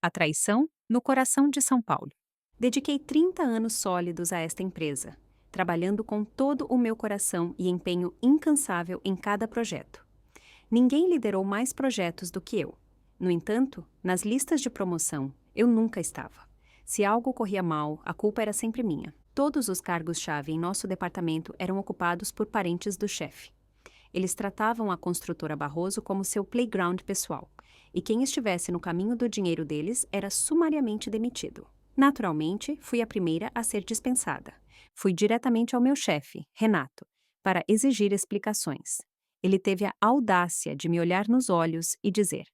A traição no coração de São Paulo. Dediquei 30 anos sólidos a esta empresa, trabalhando com todo o meu coração e empenho incansável em cada projeto. Ninguém liderou mais projetos do que eu. No entanto, nas listas de promoção, eu nunca estava. Se algo corria mal, a culpa era sempre minha. Todos os cargos-chave em nosso departamento eram ocupados por parentes do chefe. Eles tratavam a construtora Barroso como seu playground pessoal, e quem estivesse no caminho do dinheiro deles era sumariamente demitido. Naturalmente, fui a primeira a ser dispensada. Fui diretamente ao meu chefe, Renato, para exigir explicações. Ele teve a audácia de me olhar nos olhos e dizer: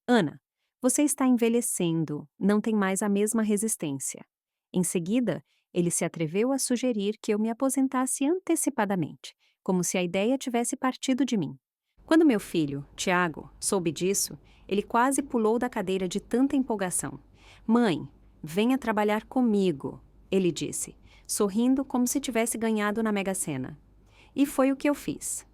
Ana, você está envelhecendo, não tem mais a mesma resistência. Em seguida, ele se atreveu a sugerir que eu me aposentasse antecipadamente, como se a ideia tivesse partido de mim. Quando meu filho, Tiago, soube disso, ele quase pulou da cadeira de tanta empolgação. Mãe, venha trabalhar comigo, ele disse, sorrindo como se tivesse ganhado na Mega Sena. E foi o que eu fiz.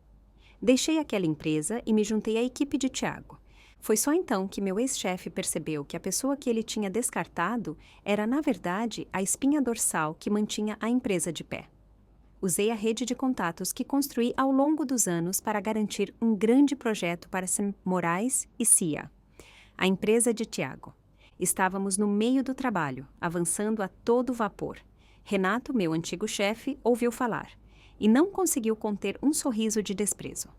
Deixei aquela empresa e me juntei à equipe de Tiago. Foi só então que meu ex-chefe percebeu que a pessoa que ele tinha descartado era, na verdade, a espinha dorsal que mantinha a empresa de pé. Usei a rede de contatos que construí ao longo dos anos para garantir um grande projeto para Moraes e CIA, a empresa de Tiago. Estávamos no meio do trabalho, avançando a todo vapor. Renato, meu antigo chefe, ouviu falar e não conseguiu conter um sorriso de desprezo.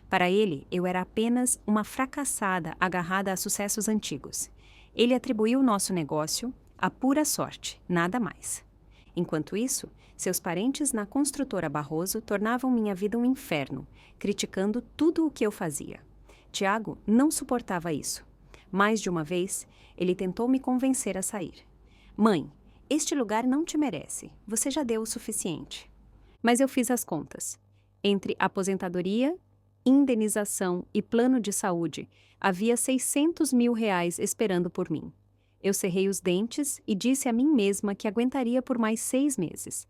Para ele, eu era apenas uma fracassada agarrada a sucessos antigos. Ele atribuiu nosso negócio à pura sorte, nada mais. Enquanto isso, seus parentes na construtora Barroso tornavam minha vida um inferno, criticando tudo o que eu fazia. Tiago não suportava isso. Mais de uma vez, ele tentou me convencer a sair. Mãe, este lugar não te merece, você já deu o suficiente. Mas eu fiz as contas. Entre aposentadoria, indenização e plano de saúde, havia R$ 600 mil esperando por mim. Eu cerrei os dentes e disse a mim mesma que aguentaria por mais 6 meses.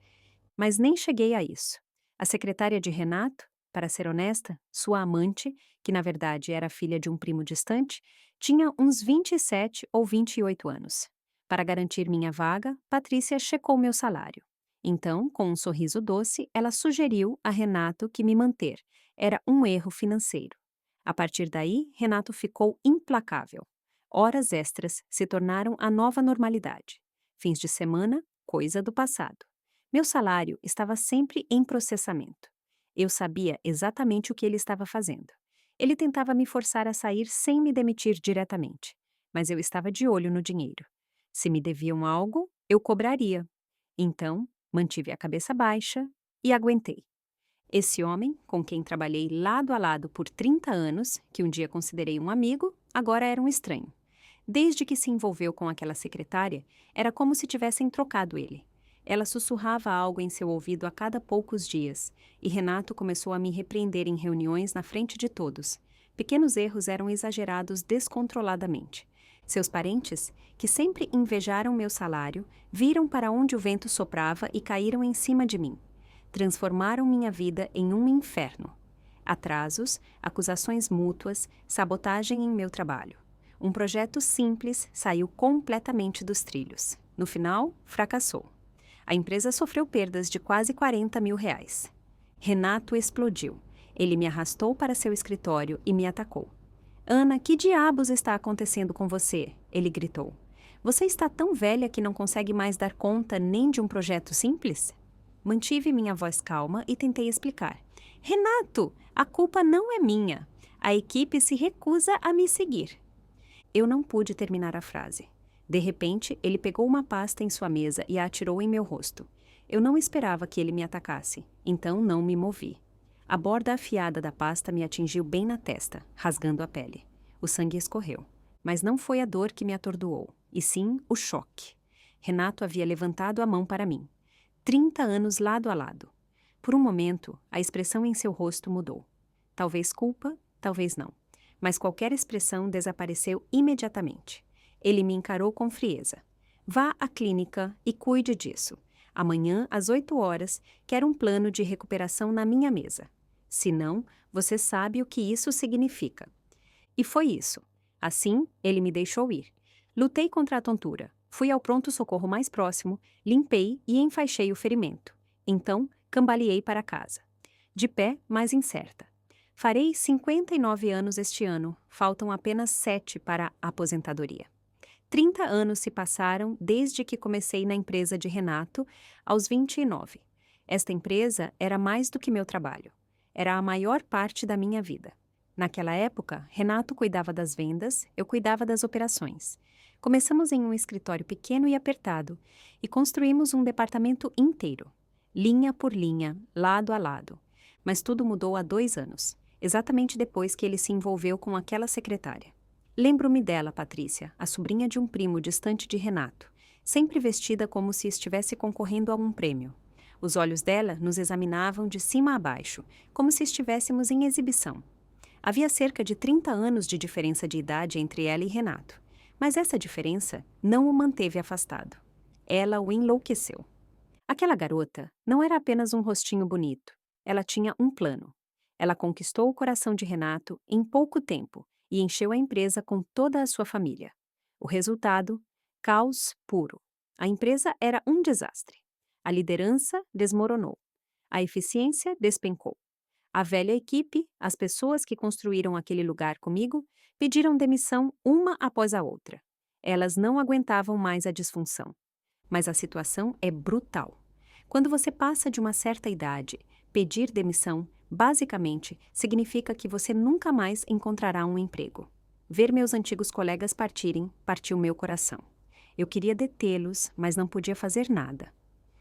Mas nem cheguei a isso. A secretária de Renato, para ser honesta, sua amante, que na verdade era filha de um primo distante, tinha uns 27 ou 28 anos. Para garantir minha vaga, Patrícia checou meu salário. Então, com um sorriso doce, ela sugeriu a Renato que me manter era um erro financeiro. A partir daí, Renato ficou implacável. Horas extras se tornaram a nova normalidade. Fins de semana, coisa do passado. Meu salário estava sempre em processamento. Eu sabia exatamente o que ele estava fazendo. Ele tentava me forçar a sair sem me demitir diretamente, mas eu estava de olho no dinheiro. Se me deviam algo, eu cobraria. Então, mantive a cabeça baixa e aguentei. Esse homem, com quem trabalhei lado a lado por 30 anos, que um dia considerei um amigo, agora era um estranho. Desde que se envolveu com aquela secretária, era como se tivessem trocado ele. Ela sussurrava algo em seu ouvido a cada poucos dias, e Renato começou a me repreender em reuniões na frente de todos. Pequenos erros eram exagerados descontroladamente. Seus parentes, que sempre invejaram meu salário, viram para onde o vento soprava e caíram em cima de mim. Transformaram minha vida em um inferno. Atrasos, acusações mútuas, sabotagem em meu trabalho. Um projeto simples saiu completamente dos trilhos. No final, fracassou. A empresa sofreu perdas de quase R$ 40 mil. Renato explodiu. Ele me arrastou para seu escritório e me atacou. Ana, que diabos está acontecendo com você? Ele gritou. Você está tão velha que não consegue mais dar conta nem de um projeto simples? Mantive minha voz calma e tentei explicar. Renato, a culpa não é minha. A equipe se recusa a me seguir. Eu não pude terminar a frase. De repente, ele pegou uma pasta em sua mesa e a atirou em meu rosto. Eu não esperava que ele me atacasse, então não me movi. A borda afiada da pasta me atingiu bem na testa, rasgando a pele. O sangue escorreu. Mas não foi a dor que me atordoou, e sim o choque. Renato havia levantado a mão para mim. 30 anos lado a lado. Por um momento, a expressão em seu rosto mudou. Talvez culpa, talvez não. Mas qualquer expressão desapareceu imediatamente. Ele me encarou com frieza. Vá à clínica e cuide disso. Amanhã, às 8 horas, quero um plano de recuperação na minha mesa. Se não, você sabe o que isso significa. E foi isso. Assim, ele me deixou ir. Lutei contra a tontura. Fui ao pronto-socorro mais próximo, limpei e enfaixei o ferimento. Então, cambaleei para casa. De pé, mas incerta. Farei 59 anos este ano, faltam apenas 7 para a aposentadoria. 30 anos se passaram desde que comecei na empresa de Renato, aos 29. Esta empresa era mais do que meu trabalho. Era a maior parte da minha vida. Naquela época, Renato cuidava das vendas, eu cuidava das operações. Começamos em um escritório pequeno e apertado e construímos um departamento inteiro, linha por linha, lado a lado. Mas tudo mudou há 2 anos, exatamente depois que ele se envolveu com aquela secretária. Lembro-me dela, Patrícia, a sobrinha de um primo distante de Renato, sempre vestida como se estivesse concorrendo a um prêmio. Os olhos dela nos examinavam de cima a baixo, como se estivéssemos em exibição. Havia cerca de 30 anos de diferença de idade entre ela e Renato, mas essa diferença não o manteve afastado. Ela o enlouqueceu. Aquela garota não era apenas um rostinho bonito, ela tinha um plano. Ela conquistou o coração de Renato em pouco tempo e encheu a empresa com toda a sua família. O resultado? Caos puro. A empresa era um desastre. A liderança desmoronou. A eficiência despencou. A velha equipe, as pessoas que construíram aquele lugar comigo, pediram demissão uma após a outra. Elas não aguentavam mais a disfunção. Mas a situação é brutal. Quando você passa de uma certa idade, pedir demissão, basicamente, significa que você nunca mais encontrará um emprego. Ver meus antigos colegas partirem partiu meu coração. Eu queria detê-los, mas não podia fazer nada.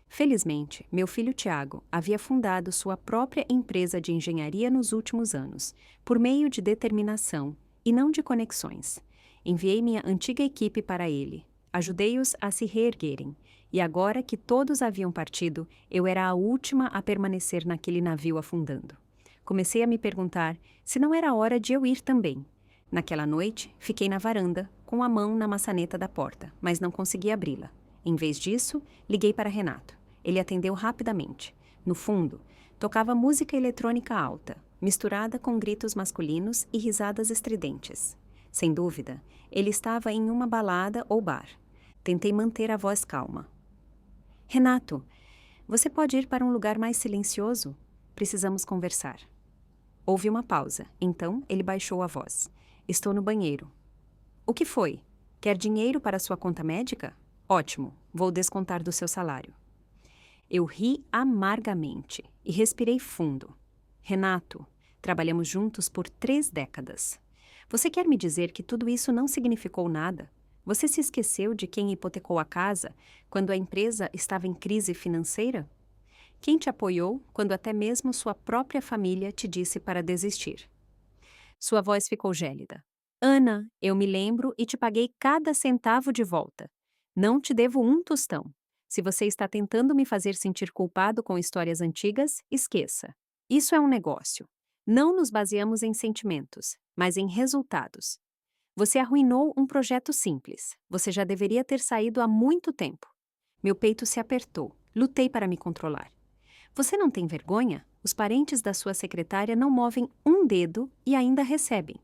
Felizmente, meu filho Tiago havia fundado sua própria empresa de engenharia nos últimos anos, por meio de determinação e não de conexões. Enviei minha antiga equipe para ele, ajudei-os a se reerguerem, e agora que todos haviam partido, eu era a última a permanecer naquele navio afundando. Comecei a me perguntar se não era hora de eu ir também. Naquela noite, fiquei na varanda, com a mão na maçaneta da porta, mas não consegui abri-la. Em vez disso, liguei para Renato. Ele atendeu rapidamente. No fundo, tocava música eletrônica alta, misturada com gritos masculinos e risadas estridentes. Sem dúvida, ele estava em uma balada ou bar. Tentei manter a voz calma. Renato, você pode ir para um lugar mais silencioso? Precisamos conversar. Houve uma pausa, então ele baixou a voz. Estou no banheiro. O que foi? Quer dinheiro para sua conta médica? Ótimo, vou descontar do seu salário. Eu ri amargamente e respirei fundo. Renato, trabalhamos juntos por 3 décadas. Você quer me dizer que tudo isso não significou nada? Você se esqueceu de quem hipotecou a casa quando a empresa estava em crise financeira? Quem te apoiou quando até mesmo sua própria família te disse para desistir? Sua voz ficou gélida. Ana, eu me lembro e te paguei cada centavo de volta. Não te devo um tostão. Se você está tentando me fazer sentir culpado com histórias antigas, esqueça. Isso é um negócio. Não nos baseamos em sentimentos, mas em resultados. Você arruinou um projeto simples. Você já deveria ter saído há muito tempo. Meu peito se apertou. Lutei para me controlar. Você não tem vergonha? Os parentes da sua secretária não movem um dedo e ainda recebem.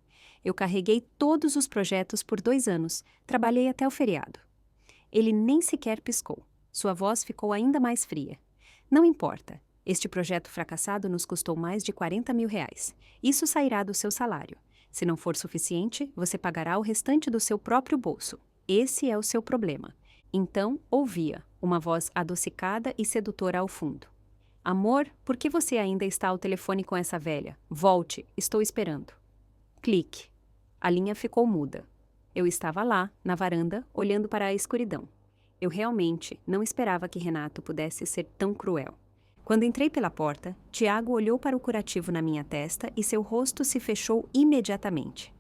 Eu carreguei todos os projetos por 2 anos. Trabalhei até o feriado. Ele nem sequer piscou. Sua voz ficou ainda mais fria. Não importa. Este projeto fracassado nos custou mais de 40 mil reais. Isso sairá do seu salário. Se não for suficiente, você pagará o restante do seu próprio bolso. Esse é o seu problema. Então, ouvia, uma voz adocicada e sedutora ao fundo. Amor, por que você ainda está ao telefone com essa velha? Volte, estou esperando. Clique. A linha ficou muda. Eu estava lá, na varanda, olhando para a escuridão. Eu realmente não esperava que Renato pudesse ser tão cruel. Quando entrei pela porta, Tiago olhou para o curativo na minha testa e seu rosto se fechou imediatamente.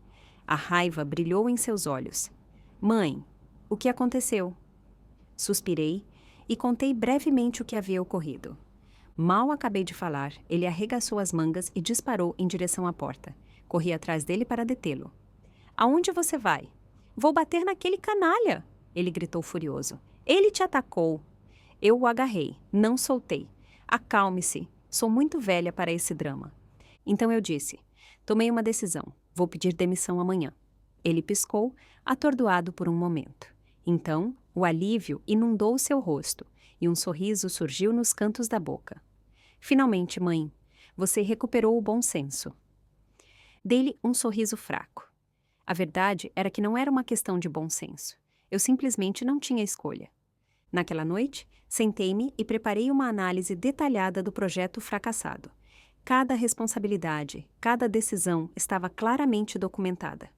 A raiva brilhou em seus olhos. Mãe, o que aconteceu? Suspirei e contei brevemente o que havia ocorrido. Mal acabei de falar, ele arregaçou as mangas e disparou em direção à porta. Corri atrás dele para detê-lo. Aonde você vai? Vou bater naquele canalha! Ele gritou furioso. Ele te atacou. Eu o agarrei, não soltei. Acalme-se, sou muito velha para esse drama. Então eu disse, tomei uma decisão, vou pedir demissão amanhã. Ele piscou, atordoado por um momento. Então, o alívio inundou seu rosto e um sorriso surgiu nos cantos da boca. Finalmente, mãe, você recuperou o bom senso. Dei-lhe um sorriso fraco. A verdade era que não era uma questão de bom senso. Eu simplesmente não tinha escolha. Naquela noite, sentei-me e preparei uma análise detalhada do projeto fracassado. Cada responsabilidade, cada decisão estava claramente documentada.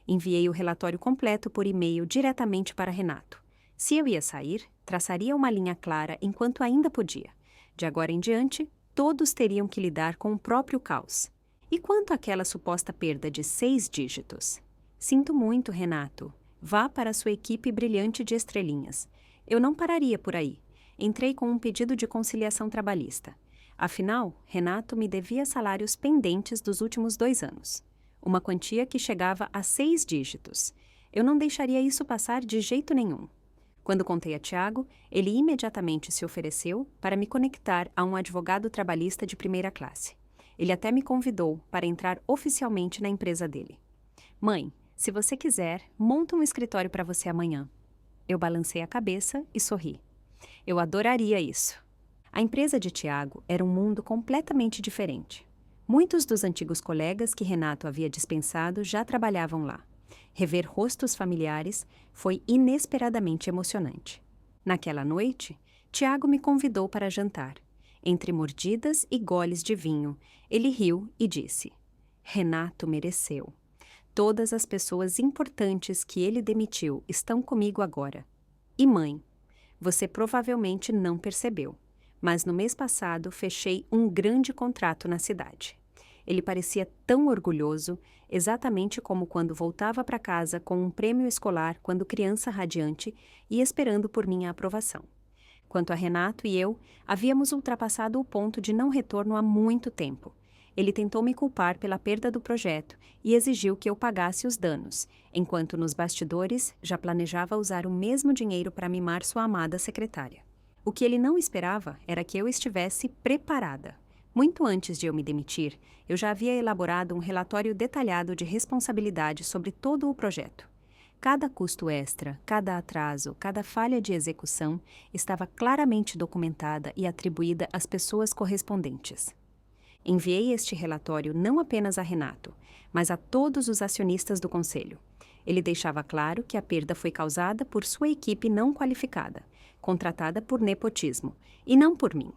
Enviei o relatório completo por e-mail diretamente para Renato. Se eu ia sair, traçaria uma linha clara enquanto ainda podia. De agora em diante, todos teriam que lidar com o próprio caos. E quanto àquela suposta perda de 6 dígitos? Sinto muito, Renato. Vá para a sua equipe brilhante de estrelinhas. Eu não pararia por aí. Entrei com um pedido de conciliação trabalhista. Afinal, Renato me devia salários pendentes dos últimos 2 anos. Uma quantia que chegava a 6 dígitos. Eu não deixaria isso passar de jeito nenhum. Quando contei a Tiago, ele imediatamente se ofereceu para me conectar a um advogado trabalhista de primeira classe. Ele até me convidou para entrar oficialmente na empresa dele. Mãe, se você quiser, monta um escritório para você amanhã. Eu balancei a cabeça e sorri. Eu adoraria isso. A empresa de Tiago era um mundo completamente diferente. Muitos dos antigos colegas que Renato havia dispensado já trabalhavam lá. Rever rostos familiares foi inesperadamente emocionante. Naquela noite, Tiago me convidou para jantar. Entre mordidas e goles de vinho, ele riu e disse: Renato mereceu. Todas as pessoas importantes que ele demitiu estão comigo agora. E mãe, você provavelmente não percebeu, mas no mês passado fechei um grande contrato na cidade. Ele parecia tão orgulhoso, exatamente como quando voltava para casa com um prêmio escolar quando criança radiante e esperando por minha aprovação. Quanto a Renato e eu, havíamos ultrapassado o ponto de não retorno há muito tempo. Ele tentou me culpar pela perda do projeto e exigiu que eu pagasse os danos, enquanto nos bastidores já planejava usar o mesmo dinheiro para mimar sua amada secretária. O que ele não esperava era que eu estivesse preparada. Muito antes de eu me demitir, eu já havia elaborado um relatório detalhado de responsabilidade sobre todo o projeto. Cada custo extra, cada atraso, cada falha de execução estava claramente documentada e atribuída às pessoas correspondentes. Enviei este relatório não apenas a Renato, mas a todos os acionistas do conselho. Ele deixava claro que a perda foi causada por sua equipe não qualificada, contratada por nepotismo, e não por mim.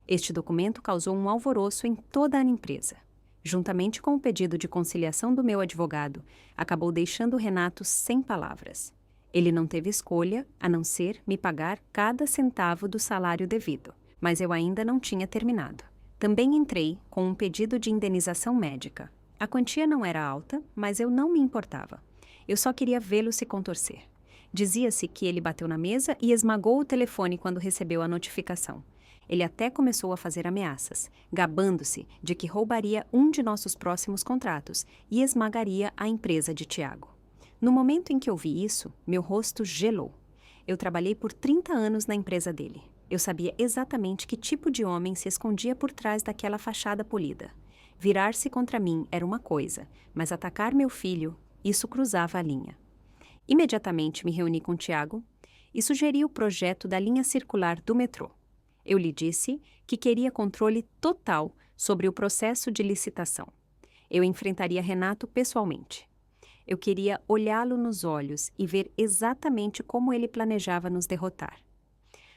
Este documento causou um alvoroço em toda a empresa. Juntamente com o pedido de conciliação do meu advogado, acabou deixando Renato sem palavras. Ele não teve escolha a não ser me pagar cada centavo do salário devido, mas eu ainda não tinha terminado. Também entrei com um pedido de indenização médica. A quantia não era alta, mas eu não me importava. Eu só queria vê-lo se contorcer. Dizia-se que ele bateu na mesa e esmagou o telefone quando recebeu a notificação. Ele até começou a fazer ameaças, gabando-se de que roubaria um de nossos próximos contratos e esmagaria a empresa de Tiago. No momento em que ouvi isso, meu rosto gelou. Eu trabalhei por 30 anos na empresa dele. Eu sabia exatamente que tipo de homem se escondia por trás daquela fachada polida. Virar-se contra mim era uma coisa, mas atacar meu filho, isso cruzava a linha. Imediatamente me reuni com Tiago e sugeri o projeto da linha circular do metrô. Eu lhe disse que queria controle total sobre o processo de licitação. Eu enfrentaria Renato pessoalmente. Eu queria olhá-lo nos olhos e ver exatamente como ele planejava nos derrotar.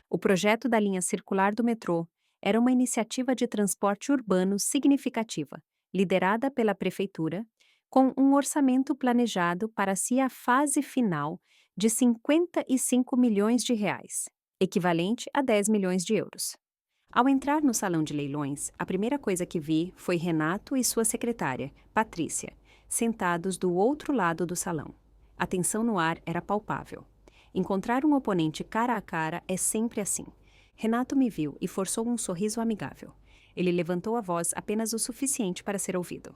O projeto da linha circular do metrô era uma iniciativa de transporte urbano significativa, liderada pela prefeitura, com um orçamento planejado para a fase final de 55 milhões de reais, equivalente a 10 milhões de euros. Ao entrar no salão de leilões, a primeira coisa que vi foi Renato e sua secretária, Patrícia, sentados do outro lado do salão. A tensão no ar era palpável. Encontrar um oponente cara a cara é sempre assim. Renato me viu e forçou um sorriso amigável. Ele levantou a voz apenas o suficiente para ser ouvido.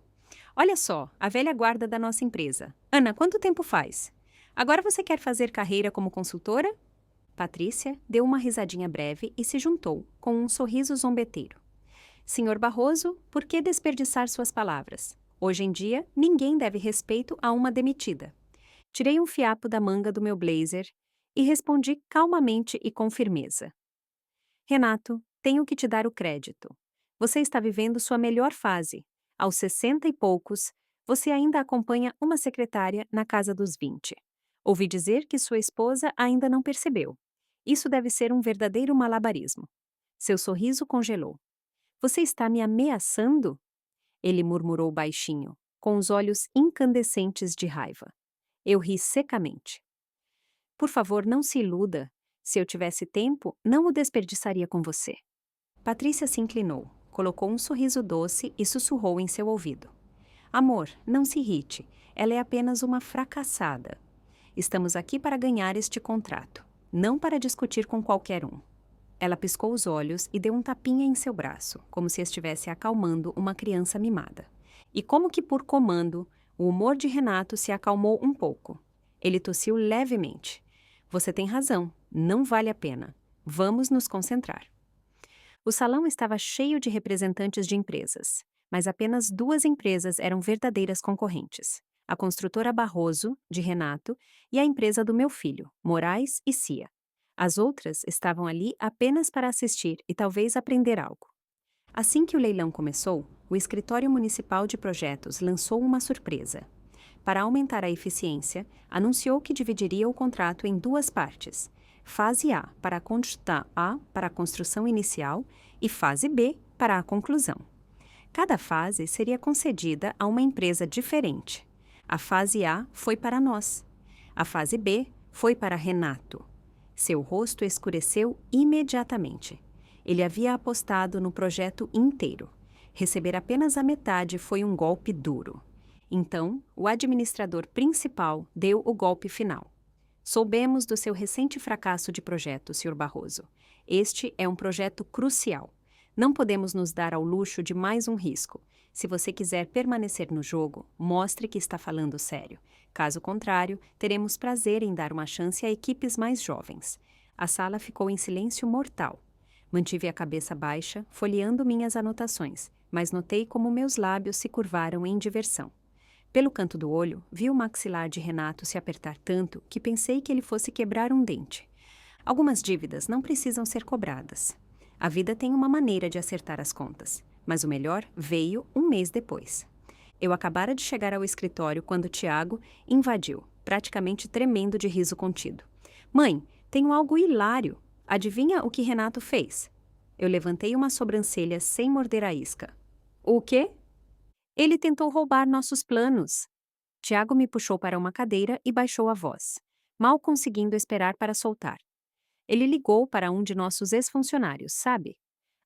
Olha só, a velha guarda da nossa empresa. Ana, quanto tempo faz? Agora você quer fazer carreira como consultora? Patrícia deu uma risadinha breve e se juntou, com um sorriso zombeteiro. Senhor Barroso, por que desperdiçar suas palavras? Hoje em dia, ninguém deve respeito a uma demitida. Tirei um fiapo da manga do meu blazer e respondi calmamente e com firmeza. Renato, tenho que te dar o crédito. Você está vivendo sua melhor fase. Aos 60 e poucos, você ainda acompanha uma secretária na casa dos 20. Ouvi dizer que sua esposa ainda não percebeu. Isso deve ser um verdadeiro malabarismo. Seu sorriso congelou. Você está me ameaçando? Ele murmurou baixinho, com os olhos incandescentes de raiva. Eu ri secamente. Por favor, não se iluda. Se eu tivesse tempo, não o desperdiçaria com você. Patrícia se inclinou, colocou um sorriso doce e sussurrou em seu ouvido. Amor, não se irrite. Ela é apenas uma fracassada. Estamos aqui para ganhar este contrato, não para discutir com qualquer um. Ela piscou os olhos e deu um tapinha em seu braço, como se estivesse acalmando uma criança mimada. E como que por comando, o humor de Renato se acalmou um pouco. Ele tossiu levemente. Você tem razão, não vale a pena. Vamos nos concentrar. O salão estava cheio de representantes de empresas, mas apenas 2 empresas eram verdadeiras concorrentes. A construtora Barroso, de Renato, e a empresa do meu filho, Moraes e Cia. As outras estavam ali apenas para assistir e talvez aprender algo. Assim que o leilão começou, o Escritório Municipal de Projetos lançou uma surpresa. Para aumentar a eficiência, anunciou que dividiria o contrato em 2 partes. Fase A para a conduta A para a construção inicial e fase B para a conclusão. Cada fase seria concedida a uma empresa diferente. A fase A foi para nós. A fase B foi para Renato. Seu rosto escureceu imediatamente. Ele havia apostado no projeto inteiro. Receber apenas a metade foi um golpe duro. Então, o administrador principal deu o golpe final. Soubemos do seu recente fracasso de projeto, Sr. Barroso. Este é um projeto crucial. Não podemos nos dar ao luxo de mais um risco. Se você quiser permanecer no jogo, mostre que está falando sério. Caso contrário, teremos prazer em dar uma chance a equipes mais jovens. A sala ficou em silêncio mortal. Mantive a cabeça baixa, folheando minhas anotações, mas notei como meus lábios se curvaram em diversão. Pelo canto do olho, vi o maxilar de Renato se apertar tanto que pensei que ele fosse quebrar um dente. Algumas dívidas não precisam ser cobradas. A vida tem uma maneira de acertar as contas, mas o melhor veio um mês depois. Eu acabara de chegar ao escritório quando Tiago invadiu, praticamente tremendo de riso contido. Mãe, tenho algo hilário. Adivinha o que Renato fez? Eu levantei uma sobrancelha sem morder a isca. O quê? Ele tentou roubar nossos planos. Tiago me puxou para uma cadeira e baixou a voz, mal conseguindo esperar para soltar. Ele ligou para um de nossos ex-funcionários, sabe?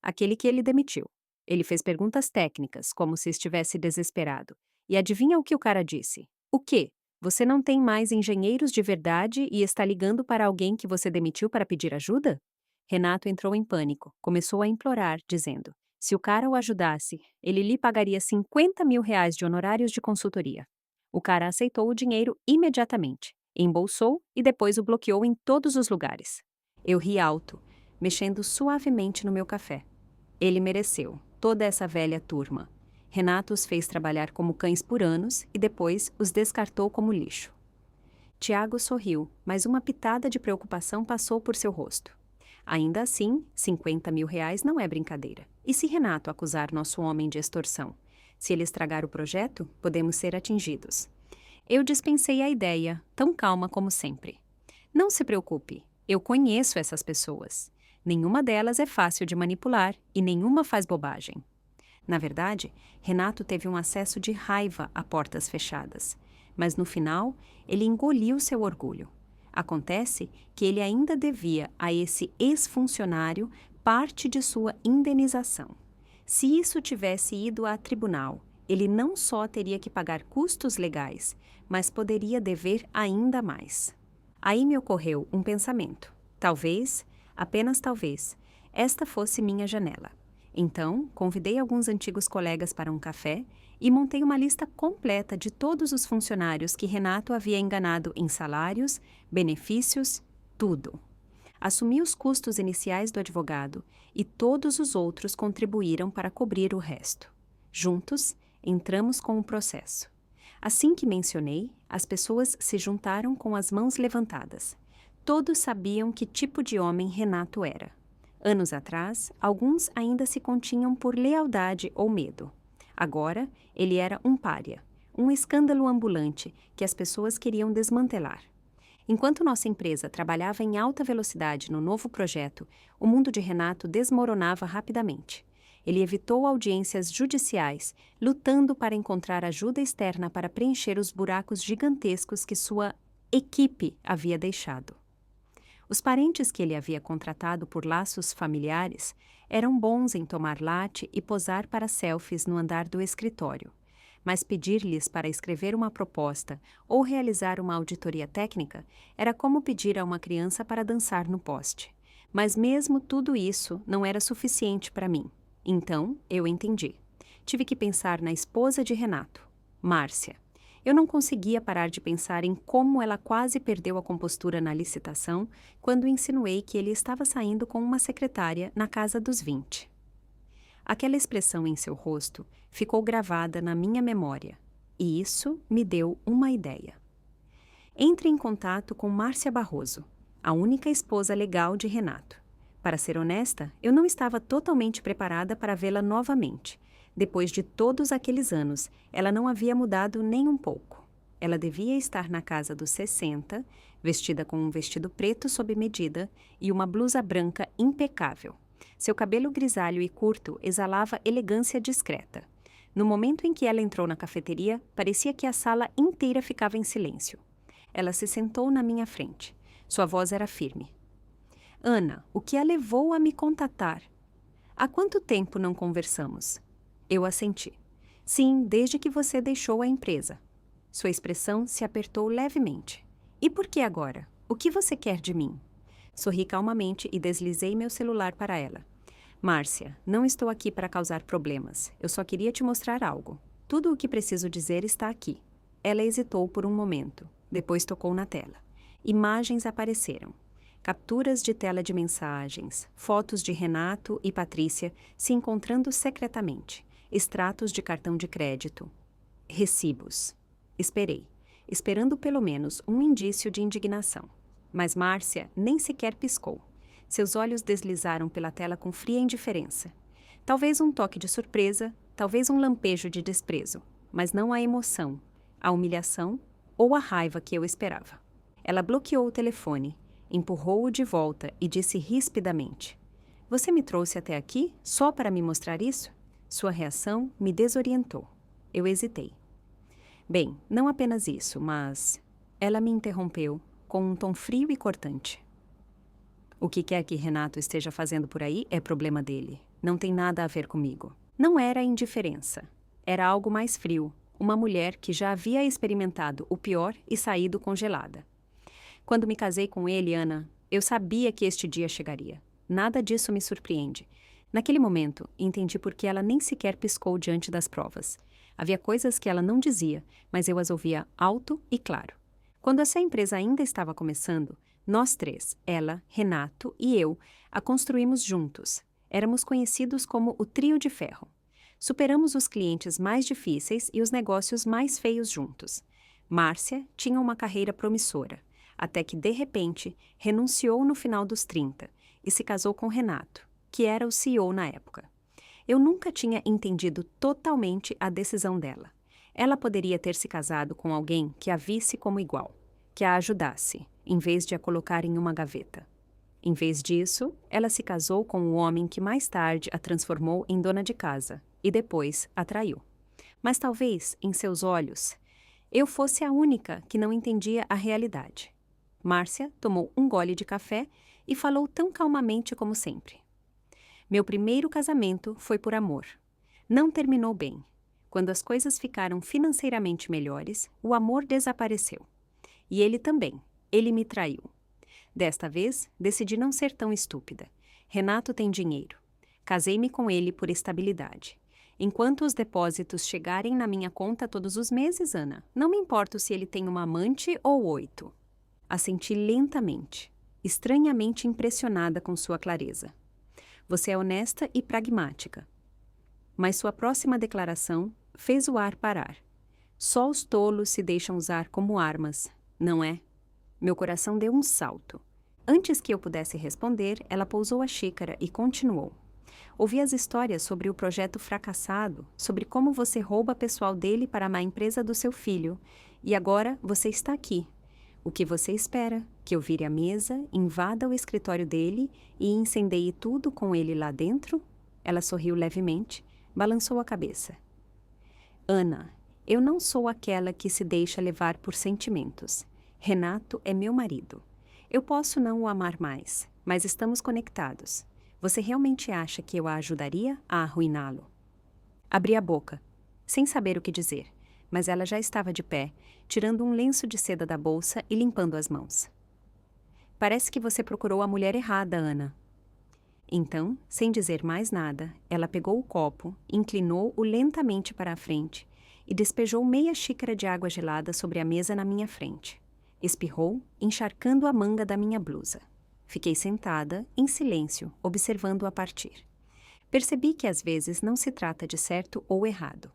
Aquele que ele demitiu. Ele fez perguntas técnicas, como se estivesse desesperado. E adivinha o que o cara disse? O quê? Você não tem mais engenheiros de verdade e está ligando para alguém que você demitiu para pedir ajuda? Renato entrou em pânico, começou a implorar, dizendo: se o cara o ajudasse, ele lhe pagaria 50 mil reais de honorários de consultoria. O cara aceitou o dinheiro imediatamente, embolsou e depois o bloqueou em todos os lugares. Eu ri alto, mexendo suavemente no meu café. Ele mereceu, toda essa velha turma. Renato os fez trabalhar como cães por anos e depois os descartou como lixo. Tiago sorriu, mas uma pitada de preocupação passou por seu rosto. Ainda assim, 50 mil reais não é brincadeira. E se Renato acusar nosso homem de extorsão? Se ele estragar o projeto, podemos ser atingidos. Eu dispensei a ideia, tão calma como sempre. Não se preocupe, eu conheço essas pessoas. Nenhuma delas é fácil de manipular e nenhuma faz bobagem. Na verdade, Renato teve um acesso de raiva a portas fechadas. Mas no final, ele engoliu seu orgulho. Acontece que ele ainda devia a esse ex-funcionário parte de sua indenização. Se isso tivesse ido a tribunal, ele não só teria que pagar custos legais, mas poderia dever ainda mais. Aí me ocorreu um pensamento. Talvez, apenas talvez, esta fosse minha janela. Então, convidei alguns antigos colegas para um café e montei uma lista completa de todos os funcionários que Renato havia enganado em salários, benefícios, tudo. Assumi os custos iniciais do advogado e todos os outros contribuíram para cobrir o resto. Juntos, entramos com o processo. Assim que mencionei, as pessoas se juntaram com as mãos levantadas. Todos sabiam que tipo de homem Renato era. Anos atrás, alguns ainda se continham por lealdade ou medo. Agora, ele era um pária, um escândalo ambulante que as pessoas queriam desmantelar. Enquanto nossa empresa trabalhava em alta velocidade no novo projeto, o mundo de Renato desmoronava rapidamente. Ele evitou audiências judiciais, lutando para encontrar ajuda externa para preencher os buracos gigantescos que sua equipe havia deixado. Os parentes que ele havia contratado por laços familiares eram bons em tomar latte e posar para selfies no andar do escritório, mas pedir-lhes para escrever uma proposta ou realizar uma auditoria técnica era como pedir a uma criança para dançar no poste. Mas mesmo tudo isso não era suficiente para mim. Então, eu entendi. Tive que pensar na esposa de Renato, Márcia. Eu não conseguia parar de pensar em como ela quase perdeu a compostura na licitação quando insinuei que ele estava saindo com uma secretária na casa dos 20. Aquela expressão em seu rosto ficou gravada na minha memória, e isso me deu uma ideia. Entre em contato com Márcia Barroso, a única esposa legal de Renato. Para ser honesta, eu não estava totalmente preparada para vê-la novamente. Depois de todos aqueles anos, ela não havia mudado nem um pouco. Ela devia estar na casa dos 60, vestida com um vestido preto sob medida e uma blusa branca impecável. Seu cabelo grisalho e curto exalava elegância discreta. No momento em que ela entrou na cafeteria, parecia que a sala inteira ficava em silêncio. Ela se sentou na minha frente. Sua voz era firme. Ana, o que a levou a me contatar? Há quanto tempo não conversamos? Eu assenti. Sim, desde que você deixou a empresa. Sua expressão se apertou levemente. E por que agora? O que você quer de mim? Sorri calmamente e deslizei meu celular para ela. Márcia, não estou aqui para causar problemas. Eu só queria te mostrar algo. Tudo o que preciso dizer está aqui. Ela hesitou por um momento. Depois tocou na tela. Imagens apareceram. Capturas de tela de mensagens, fotos de Renato e Patrícia se encontrando secretamente, extratos de cartão de crédito, recibos. Esperei, esperando pelo menos um indício de indignação. Mas Márcia nem sequer piscou. Seus olhos deslizaram pela tela com fria indiferença. Talvez um toque de surpresa, talvez um lampejo de desprezo, mas não a emoção, a humilhação ou a raiva que eu esperava. Ela bloqueou o telefone, empurrou-o de volta e disse rispidamente: Você me trouxe até aqui só para me mostrar isso? Sua reação me desorientou. Eu hesitei. Bem, não apenas isso, mas... Ela me interrompeu com um tom frio e cortante. O que quer que Renato esteja fazendo por aí é problema dele. Não tem nada a ver comigo. Não era indiferença. Era algo mais frio. Uma mulher que já havia experimentado o pior e saído congelada. Quando me casei com ele, Ana, eu sabia que este dia chegaria. Nada disso me surpreende. Naquele momento, entendi por que ela nem sequer piscou diante das provas. Havia coisas que ela não dizia, mas eu as ouvia alto e claro. Quando essa empresa ainda estava começando, nós três, ela, Renato e eu, a construímos juntos. Éramos conhecidos como o Trio de Ferro. Superamos os clientes mais difíceis e os negócios mais feios juntos. Márcia tinha uma carreira promissora, até que, de repente, renunciou no final dos 30 e se casou com Renato, que era o CEO na época. Eu nunca tinha entendido totalmente a decisão dela. Ela poderia ter se casado com alguém que a visse como igual, que a ajudasse, em vez de a colocar em uma gaveta. Em vez disso, ela se casou com o homem que mais tarde a transformou em dona de casa e depois a traiu. Mas talvez, em seus olhos, eu fosse a única que não entendia a realidade. Márcia tomou um gole de café e falou tão calmamente como sempre. Meu primeiro casamento foi por amor. Não terminou bem. Quando as coisas ficaram financeiramente melhores, o amor desapareceu. E ele também. Ele me traiu. Desta vez, decidi não ser tão estúpida. Renato tem dinheiro. Casei-me com ele por estabilidade. Enquanto os depósitos chegarem na minha conta todos os meses, Ana, não me importo se ele tem uma amante ou 8. Assenti lentamente, estranhamente impressionada com sua clareza. Você é honesta e pragmática. Mas sua próxima declaração fez o ar parar. Só os tolos se deixam usar como armas, não é? Meu coração deu um salto. Antes que eu pudesse responder, ela pousou a xícara e continuou. Ouvi as histórias sobre o projeto fracassado, sobre como você rouba pessoal dele para a empresa do seu filho, e agora você está aqui. O que você espera? Que eu vire a mesa, invada o escritório dele e incendeie tudo com ele lá dentro? Ela sorriu levemente, balançou a cabeça. Ana, eu não sou aquela que se deixa levar por sentimentos. Renato é meu marido. Eu posso não o amar mais, mas estamos conectados. Você realmente acha que eu a ajudaria a arruiná-lo? Abri a boca, sem saber o que dizer, mas ela já estava de pé, tirando um lenço de seda da bolsa e limpando as mãos. Parece que você procurou a mulher errada, Ana. Então, sem dizer mais nada, ela pegou o copo, inclinou-o lentamente para a frente e despejou meia xícara de água gelada sobre a mesa na minha frente. Espirrou, encharcando a manga da minha blusa. Fiquei sentada, em silêncio, observando-a partir. Percebi que às vezes não se trata de certo ou errado.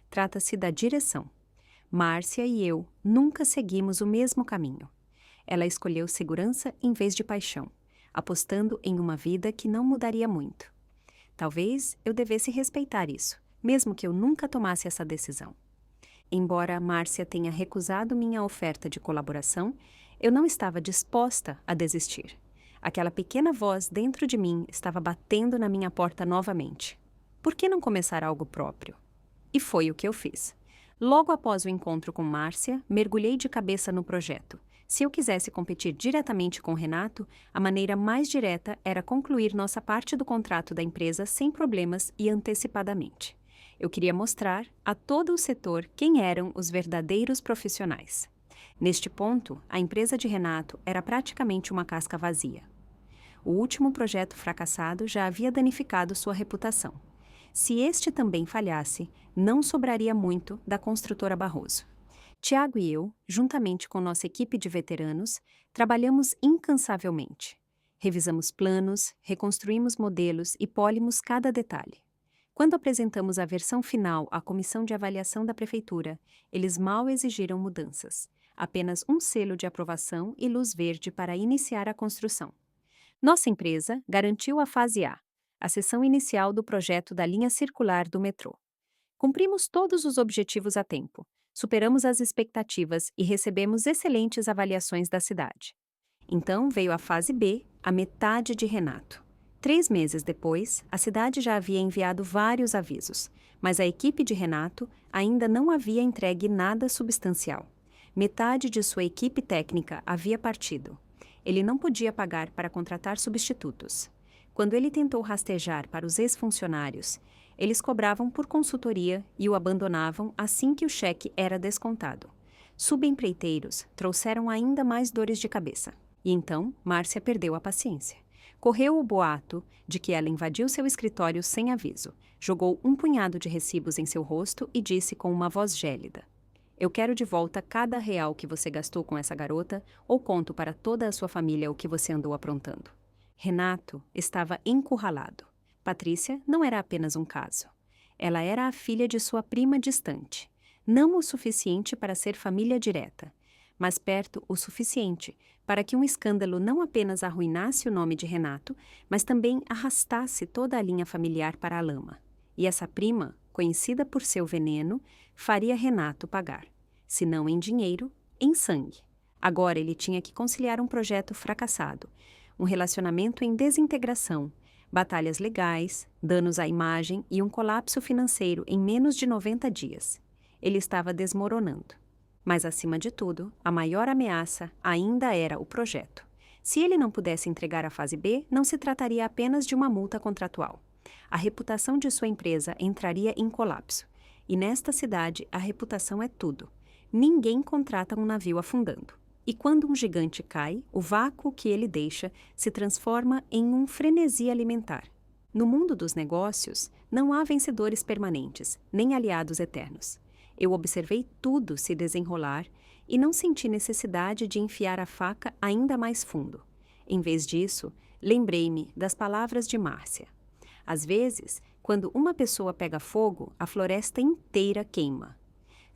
Trata-se da direção. Márcia e eu nunca seguimos o mesmo caminho. Ela escolheu segurança em vez de paixão, apostando em uma vida que não mudaria muito. Talvez eu devesse respeitar isso, mesmo que eu nunca tomasse essa decisão. Embora Márcia tenha recusado minha oferta de colaboração, eu não estava disposta a desistir. Aquela pequena voz dentro de mim estava batendo na minha porta novamente. Por que não começar algo próprio? E foi o que eu fiz. Logo após o encontro com Márcia, mergulhei de cabeça no projeto. Se eu quisesse competir diretamente com Renato, a maneira mais direta era concluir nossa parte do contrato da empresa sem problemas e antecipadamente. Eu queria mostrar a todo o setor quem eram os verdadeiros profissionais. Neste ponto, a empresa de Renato era praticamente uma casca vazia. O último projeto fracassado já havia danificado sua reputação. Se este também falhasse, não sobraria muito da construtora Barroso. Tiago e eu, juntamente com nossa equipe de veteranos, trabalhamos incansavelmente. Revisamos planos, reconstruímos modelos e polimos cada detalhe. Quando apresentamos a versão final à comissão de avaliação da prefeitura, eles mal exigiram mudanças. Apenas um selo de aprovação e luz verde para iniciar a construção. Nossa empresa garantiu a fase a seção inicial do projeto da linha circular do metrô. Cumprimos todos os objetivos a tempo, superamos as expectativas e recebemos excelentes avaliações da cidade. Então veio a fase B, a metade de Renato. 3 meses depois, a cidade já havia enviado vários avisos, mas a equipe de Renato ainda não havia entregue nada substancial. Metade de sua equipe técnica havia partido. Ele não podia pagar para contratar substitutos. Quando ele tentou rastejar para os ex-funcionários, eles cobravam por consultoria e o abandonavam assim que o cheque era descontado. Subempreiteiros trouxeram ainda mais dores de cabeça. E então, Márcia perdeu a paciência. Correu o boato de que ela invadiu seu escritório sem aviso, jogou um punhado de recibos em seu rosto e disse com uma voz gélida: "Eu quero de volta cada real que você gastou com essa garota ou conto para toda a sua família o que você andou aprontando." Renato estava encurralado. Patrícia não era apenas um caso. Ela era a filha de sua prima distante. Não o suficiente para ser família direta, mas perto o suficiente para que um escândalo não apenas arruinasse o nome de Renato, mas também arrastasse toda a linha familiar para a lama. E essa prima, conhecida por seu veneno, faria Renato pagar. Se não em dinheiro, em sangue. Agora ele tinha que conciliar um projeto fracassado, um relacionamento em desintegração, batalhas legais, danos à imagem e um colapso financeiro em menos de 90 dias. Ele estava desmoronando. Mas, acima de tudo, a maior ameaça ainda era o projeto. Se ele não pudesse entregar a fase B, não se trataria apenas de uma multa contratual. A reputação de sua empresa entraria em colapso. E nesta cidade, a reputação é tudo. Ninguém contrata um navio afundando. E quando um gigante cai, o vácuo que ele deixa se transforma em um frenesi alimentar. No mundo dos negócios, não há vencedores permanentes, nem aliados eternos. Eu observei tudo se desenrolar e não senti necessidade de enfiar a faca ainda mais fundo. Em vez disso, lembrei-me das palavras de Márcia. Às vezes, quando uma pessoa pega fogo, a floresta inteira queima.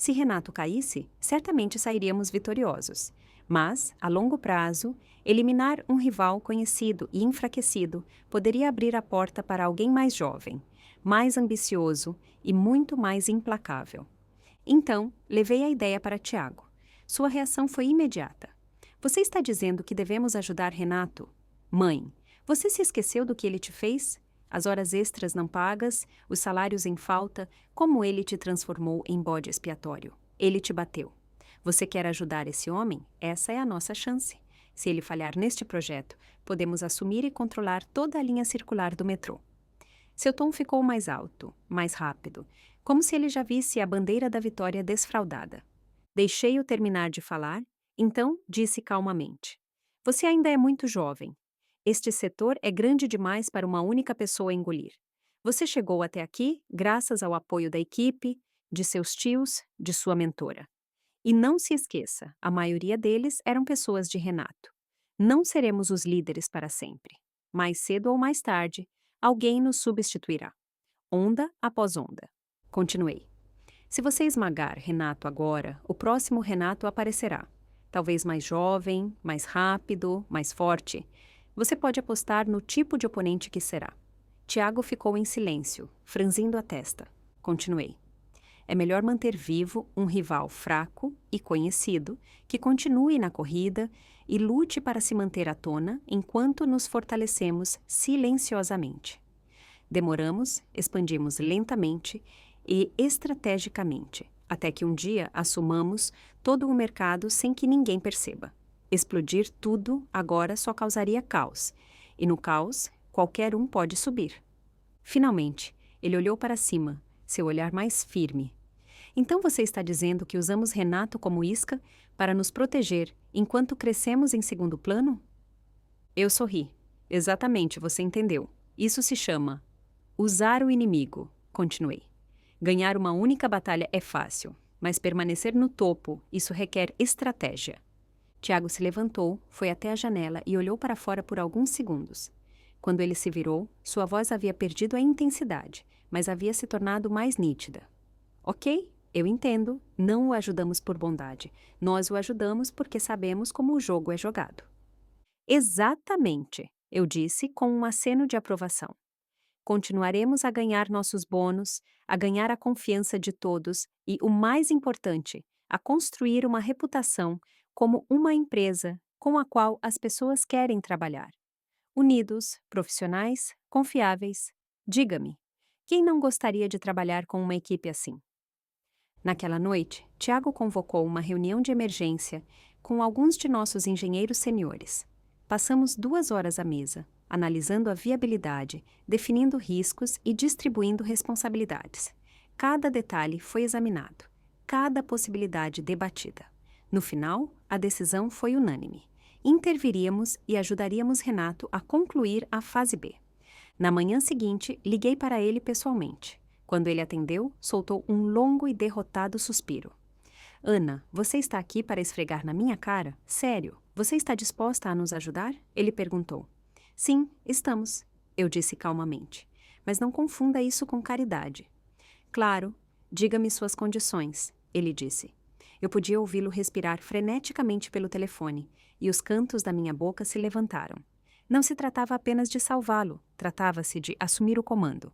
Se Renato caísse, certamente sairíamos vitoriosos. Mas, a longo prazo, eliminar um rival conhecido e enfraquecido poderia abrir a porta para alguém mais jovem, mais ambicioso e muito mais implacável. Então, levei a ideia para Tiago. Sua reação foi imediata. Você está dizendo que devemos ajudar Renato? Mãe, você se esqueceu do que ele te fez? As horas extras não pagas, os salários em falta, como ele te transformou em bode expiatório. Ele te bateu. Você quer ajudar esse homem? Essa é a nossa chance. Se ele falhar neste projeto, podemos assumir e controlar toda a linha circular do metrô. Seu tom ficou mais alto, mais rápido, como se ele já visse a bandeira da vitória desfraldada. Deixei-o terminar de falar, então disse calmamente: Você ainda é muito jovem. Este setor é grande demais para uma única pessoa engolir. Você chegou até aqui graças ao apoio da equipe, de seus tios, de sua mentora. E não se esqueça, a maioria deles eram pessoas de Renato. Não seremos os líderes para sempre. Mais cedo ou mais tarde, alguém nos substituirá. Onda após onda. Continuei. Se você esmagar Renato agora, o próximo Renato aparecerá. Talvez mais jovem, mais rápido, mais forte. Você pode apostar no tipo de oponente que será. Tiago ficou em silêncio, franzindo a testa. Continuei. É melhor manter vivo um rival fraco e conhecido que continue na corrida e lute para se manter à tona enquanto nos fortalecemos silenciosamente. Demoramos, expandimos lentamente e estrategicamente, até que um dia assumamos todo o mercado sem que ninguém perceba. Explodir tudo agora só causaria caos, e no caos, qualquer um pode subir. Finalmente, ele olhou para cima, seu olhar mais firme. Então você está dizendo que usamos Renato como isca para nos proteger enquanto crescemos em segundo plano? Eu sorri. Exatamente, você entendeu. Isso se chama usar o inimigo, continuei. Ganhar uma única batalha é fácil, mas permanecer no topo, isso requer estratégia. Tiago se levantou, foi até a janela e olhou para fora por alguns segundos. Quando ele se virou, sua voz havia perdido a intensidade, mas havia se tornado mais nítida. Ok, eu entendo, não o ajudamos por bondade. Nós o ajudamos porque sabemos como o jogo é jogado. Exatamente, eu disse com um aceno de aprovação. Continuaremos a ganhar nossos bônus, a ganhar a confiança de todos e, o mais importante, a construir uma reputação como uma empresa com a qual as pessoas querem trabalhar. Unidos, profissionais, confiáveis. Diga-me, quem não gostaria de trabalhar com uma equipe assim? Naquela noite, Tiago convocou uma reunião de emergência com alguns de nossos engenheiros seniores. Passamos 2 horas à mesa, analisando a viabilidade, definindo riscos e distribuindo responsabilidades. Cada detalhe foi examinado, cada possibilidade debatida. No final, a decisão foi unânime. Interviríamos e ajudaríamos Renato a concluir a fase B. Na manhã seguinte, liguei para ele pessoalmente. Quando ele atendeu, soltou um longo e derrotado suspiro. Ana, você está aqui para esfregar na minha cara? Sério, você está disposta a nos ajudar? Ele perguntou. Sim, estamos, eu disse calmamente. Mas não confunda isso com caridade. Claro, diga-me suas condições, ele disse. Eu podia ouvi-lo respirar freneticamente pelo telefone, e os cantos da minha boca se levantaram. Não se tratava apenas de salvá-lo, tratava-se de assumir o comando.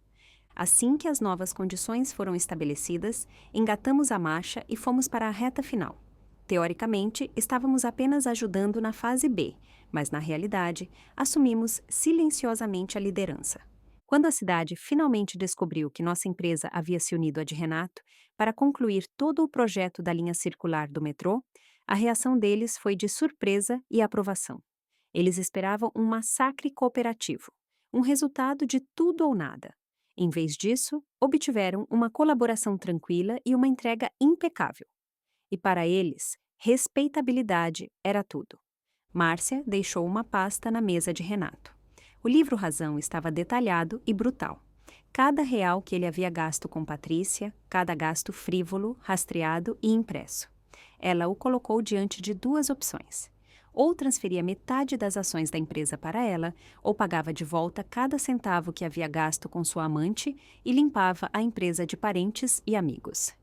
Assim que as novas condições foram estabelecidas, engatamos a marcha e fomos para a reta final. Teoricamente, estávamos apenas ajudando na fase B, mas na realidade, assumimos silenciosamente a liderança. Quando a cidade finalmente descobriu que nossa empresa havia se unido à de Renato para concluir todo o projeto da linha circular do metrô, a reação deles foi de surpresa e aprovação. Eles esperavam um massacre cooperativo, um resultado de tudo ou nada. Em vez disso, obtiveram uma colaboração tranquila e uma entrega impecável. E para eles, respeitabilidade era tudo. Márcia deixou uma pasta na mesa de Renato. O livro Razão estava detalhado e brutal. Cada real que ele havia gasto com Patrícia, cada gasto frívolo, rastreado e impresso. Ela o colocou diante de 2 opções. Ou transferia metade das ações da empresa para ela, ou pagava de volta cada centavo que havia gasto com sua amante e limpava a empresa de parentes e amigos.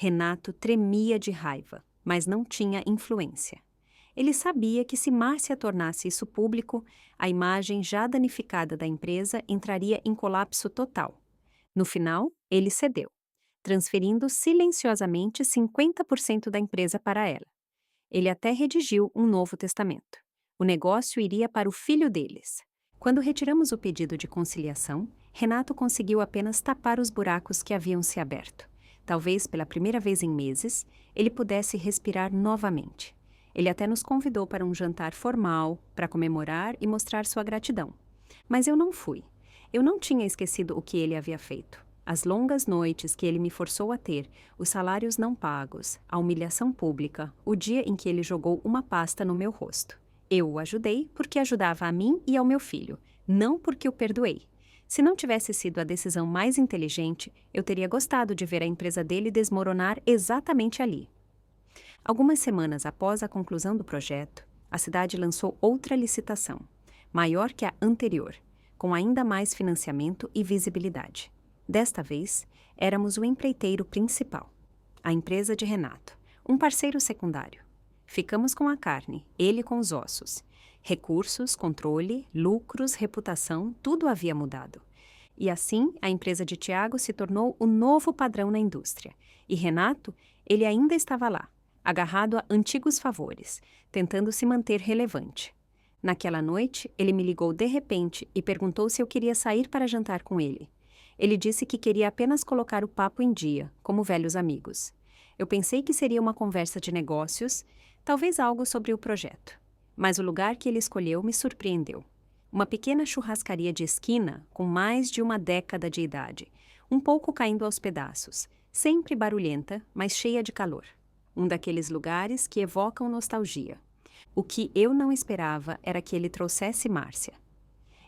Renato tremia de raiva, mas não tinha influência. Ele sabia que se Márcia tornasse isso público, a imagem já danificada da empresa entraria em colapso total. No final, ele cedeu, transferindo silenciosamente 50% da empresa para ela. Ele até redigiu um novo testamento. O negócio iria para o filho deles. Quando retiramos o pedido de conciliação, Renato conseguiu apenas tapar os buracos que haviam se aberto. Talvez pela primeira vez em meses, ele pudesse respirar novamente. Ele até nos convidou para um jantar formal, para comemorar e mostrar sua gratidão. Mas eu não fui. Eu não tinha esquecido o que ele havia feito. As longas noites que ele me forçou a ter, os salários não pagos, a humilhação pública, o dia em que ele jogou uma pasta no meu rosto. Eu o ajudei porque ajudava a mim e ao meu filho, não porque o perdoei. Se não tivesse sido a decisão mais inteligente, eu teria gostado de ver a empresa dele desmoronar exatamente ali. Algumas semanas após a conclusão do projeto, a cidade lançou outra licitação, maior que a anterior, com ainda mais financiamento e visibilidade. Desta vez, éramos o empreiteiro principal, a empresa de Renato, um parceiro secundário. Ficamos com a carne, ele com os ossos. Recursos, controle, lucros, reputação, tudo havia mudado. E assim, a empresa de Tiago se tornou o novo padrão na indústria. E Renato, ele ainda estava lá, agarrado a antigos favores, tentando se manter relevante. Naquela noite, ele me ligou de repente e perguntou se eu queria sair para jantar com ele. Ele disse que queria apenas colocar o papo em dia, como velhos amigos. Eu pensei que seria uma conversa de negócios, talvez algo sobre o projeto. Mas o lugar que ele escolheu me surpreendeu. Uma pequena churrascaria de esquina com mais de uma década de idade, um pouco caindo aos pedaços, sempre barulhenta, mas cheia de calor. Um daqueles lugares que evocam nostalgia. O que eu não esperava era que ele trouxesse Márcia.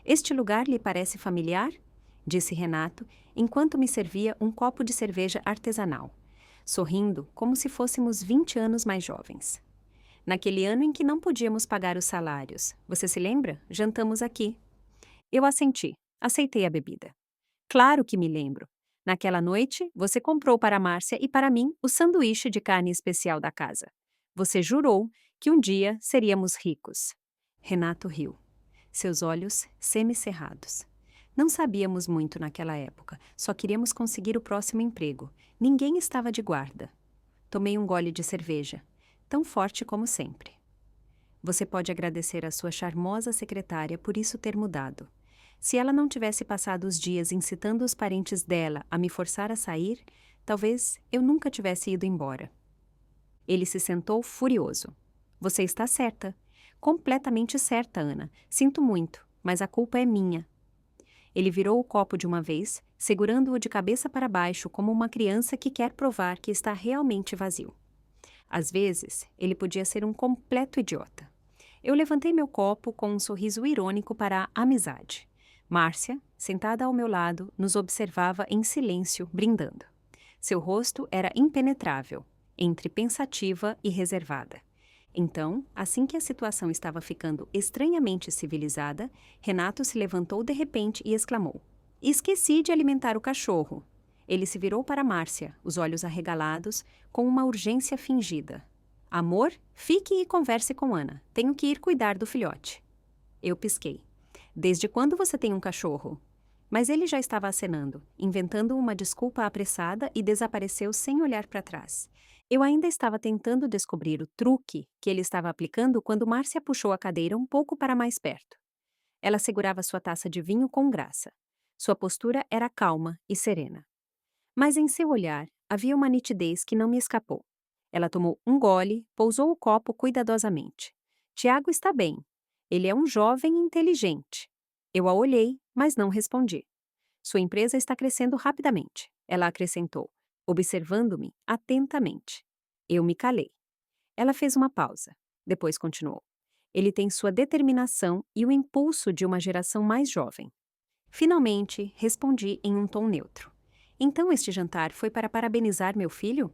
Este lugar lhe parece familiar? Disse Renato, enquanto me servia um copo de cerveja artesanal, sorrindo como se fôssemos 20 anos mais jovens. Naquele ano em que não podíamos pagar os salários, você se lembra? Jantamos aqui. Eu assenti, aceitei a bebida. Claro que me lembro. Naquela noite, você comprou para Márcia e para mim o sanduíche de carne especial da casa. Você jurou que um dia seríamos ricos. Renato riu, seus olhos semicerrados. Não sabíamos muito naquela época, só queríamos conseguir o próximo emprego. Ninguém estava de guarda. Tomei um gole de cerveja, tão forte como sempre. Você pode agradecer à sua charmosa secretária por isso ter mudado. Se ela não tivesse passado os dias incitando os parentes dela a me forçar a sair, talvez eu nunca tivesse ido embora. Ele se sentou furioso. Você está certa. Completamente certa, Ana. Sinto muito, mas a culpa é minha. Ele virou o copo de uma vez, segurando-o de cabeça para baixo como uma criança que quer provar que está realmente vazio. Às vezes, ele podia ser um completo idiota. Eu levantei meu copo com um sorriso irônico para a amizade. Márcia, sentada ao meu lado, nos observava em silêncio, brindando. Seu rosto era impenetrável, entre pensativa e reservada. Então, assim que a situação estava ficando estranhamente civilizada, Renato se levantou de repente e exclamou: Esqueci de alimentar o cachorro. Ele se virou para Márcia, os olhos arregalados, com uma urgência fingida. Amor, fique e converse com Ana. Tenho que ir cuidar do filhote. Eu pisquei. Desde quando você tem um cachorro? Mas ele já estava acenando, inventando uma desculpa apressada e desapareceu sem olhar para trás. Eu ainda estava tentando descobrir o truque que ele estava aplicando quando Márcia puxou a cadeira um pouco para mais perto. Ela segurava sua taça de vinho com graça. Sua postura era calma e serena. Mas em seu olhar havia uma nitidez que não me escapou. Ela tomou um gole, pousou o copo cuidadosamente. Tiago está bem. Ele é um jovem inteligente. Eu a olhei, mas não respondi. Sua empresa está crescendo rapidamente, ela acrescentou, observando-me atentamente. Eu me calei. Ela fez uma pausa. Depois continuou. Ele tem sua determinação e o impulso de uma geração mais jovem. Finalmente, respondi em um tom neutro. Então este jantar foi para parabenizar meu filho?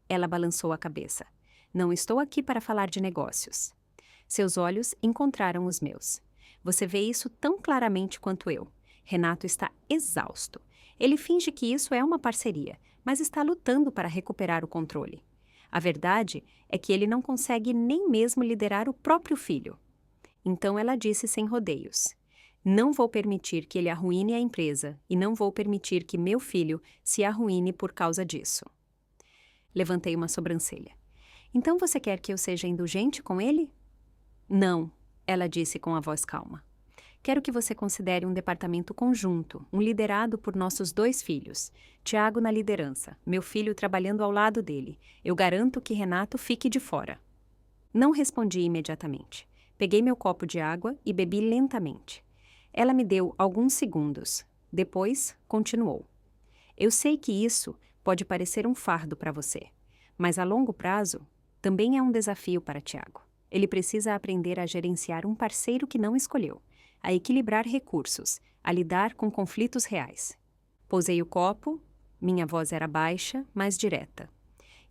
Ela balançou a cabeça. Não estou aqui para falar de negócios. Seus olhos encontraram os meus. Você vê isso tão claramente quanto eu. Renato está exausto. Ele finge que isso é uma parceria, mas está lutando para recuperar o controle. A verdade é que ele não consegue nem mesmo liderar o próprio filho. Então ela disse sem rodeios: não vou permitir que ele arruine a empresa e não vou permitir que meu filho se arruine por causa disso. Levantei uma sobrancelha. Então você quer que eu seja indulgente com ele? Não, ela disse com a voz calma. Quero que você considere um departamento conjunto, liderado por nossos 2 filhos. Tiago na liderança, meu filho trabalhando ao lado dele. Eu garanto que Renato fique de fora. Não respondi imediatamente. Peguei meu copo de água e bebi lentamente. Ela me deu alguns segundos. Depois, continuou. Eu sei que isso pode parecer um fardo para você, mas a longo prazo também é um desafio para Tiago. Ele precisa aprender a gerenciar um parceiro que não escolheu, a equilibrar recursos, a lidar com conflitos reais. Pousei o copo, minha voz era baixa, mas direta.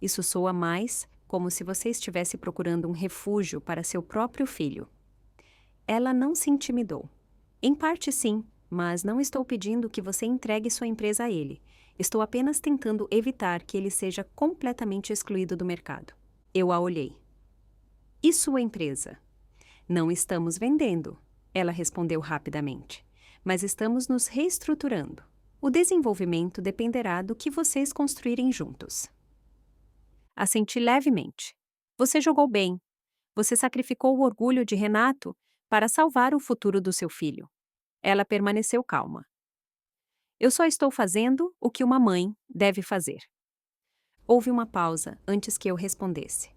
Isso soa mais como se você estivesse procurando um refúgio para seu próprio filho. Ela não se intimidou. Em parte sim, mas não estou pedindo que você entregue sua empresa a ele. Estou apenas tentando evitar que ele seja completamente excluído do mercado. Eu a olhei. E sua empresa? Não estamos vendendo, ela respondeu rapidamente, mas estamos nos reestruturando. O desenvolvimento dependerá do que vocês construírem juntos. Assenti levemente. Você jogou bem. Você sacrificou o orgulho de Renato para salvar o futuro do seu filho. Ela permaneceu calma. Eu só estou fazendo o que uma mãe deve fazer. Houve uma pausa antes que eu respondesse.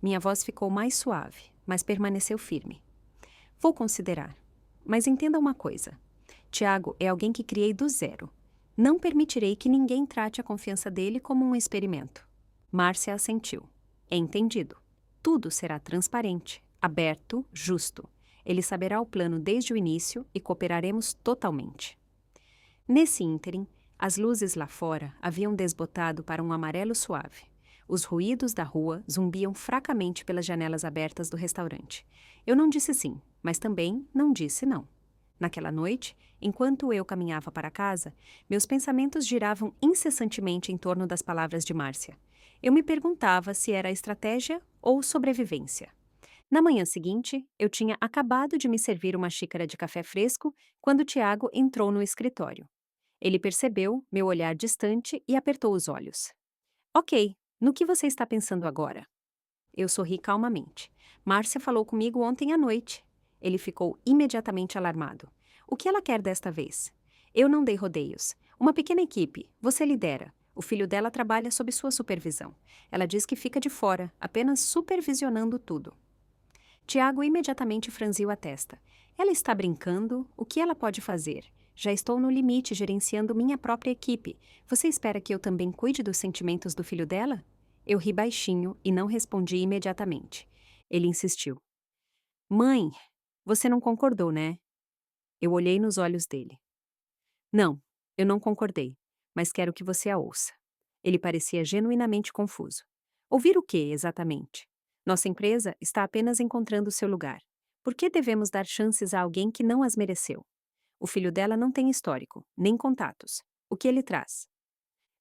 Minha voz ficou mais suave, mas permaneceu firme. Vou considerar. Mas entenda uma coisa. Tiago é alguém que criei do zero. Não permitirei que ninguém trate a confiança dele como um experimento. Márcia assentiu. É entendido. Tudo será transparente, aberto, justo. Ele saberá o plano desde o início e cooperaremos totalmente. Nesse ínterim, as luzes lá fora haviam desbotado para um amarelo suave. Os ruídos da rua zumbiam fracamente pelas janelas abertas do restaurante. Eu não disse sim, mas também não disse não. Naquela noite, enquanto eu caminhava para casa, meus pensamentos giravam incessantemente em torno das palavras de Márcia. Eu me perguntava se era estratégia ou sobrevivência. Na manhã seguinte, eu tinha acabado de me servir uma xícara de café fresco quando Tiago entrou no escritório. Ele percebeu meu olhar distante e apertou os olhos. Ok, no que você está pensando agora? Eu sorri calmamente. Márcia falou comigo ontem à noite. Ele ficou imediatamente alarmado. O que ela quer desta vez? Eu não dei rodeios. Uma pequena equipe, você lidera. O filho dela trabalha sob sua supervisão. Ela diz que fica de fora, apenas supervisionando tudo. Tiago imediatamente franziu a testa. Ela está brincando? O que ela pode fazer? Já estou no limite gerenciando minha própria equipe. Você espera que eu também cuide dos sentimentos do filho dela? Eu ri baixinho e não respondi imediatamente. Ele insistiu. Mãe, você não concordou, né? Eu olhei nos olhos dele. Não, eu não concordei, mas quero que você a ouça. Ele parecia genuinamente confuso. Ouvir o quê, exatamente? Nossa empresa está apenas encontrando seu lugar. Por que devemos dar chances a alguém que não as mereceu? O filho dela não tem histórico, nem contatos. O que ele traz?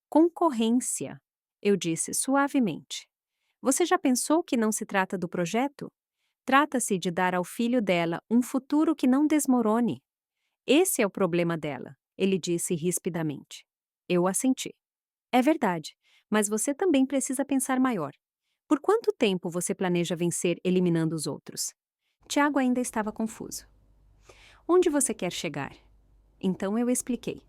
Concorrência, eu disse suavemente. Você já pensou que não se trata do projeto? Trata-se de dar ao filho dela um futuro que não desmorone. Esse é o problema dela, ele disse rispidamente. Eu assenti. É verdade, mas você também precisa pensar maior. Por quanto tempo você planeja vencer eliminando os outros? Tiago ainda estava confuso. Onde você quer chegar? Então eu expliquei.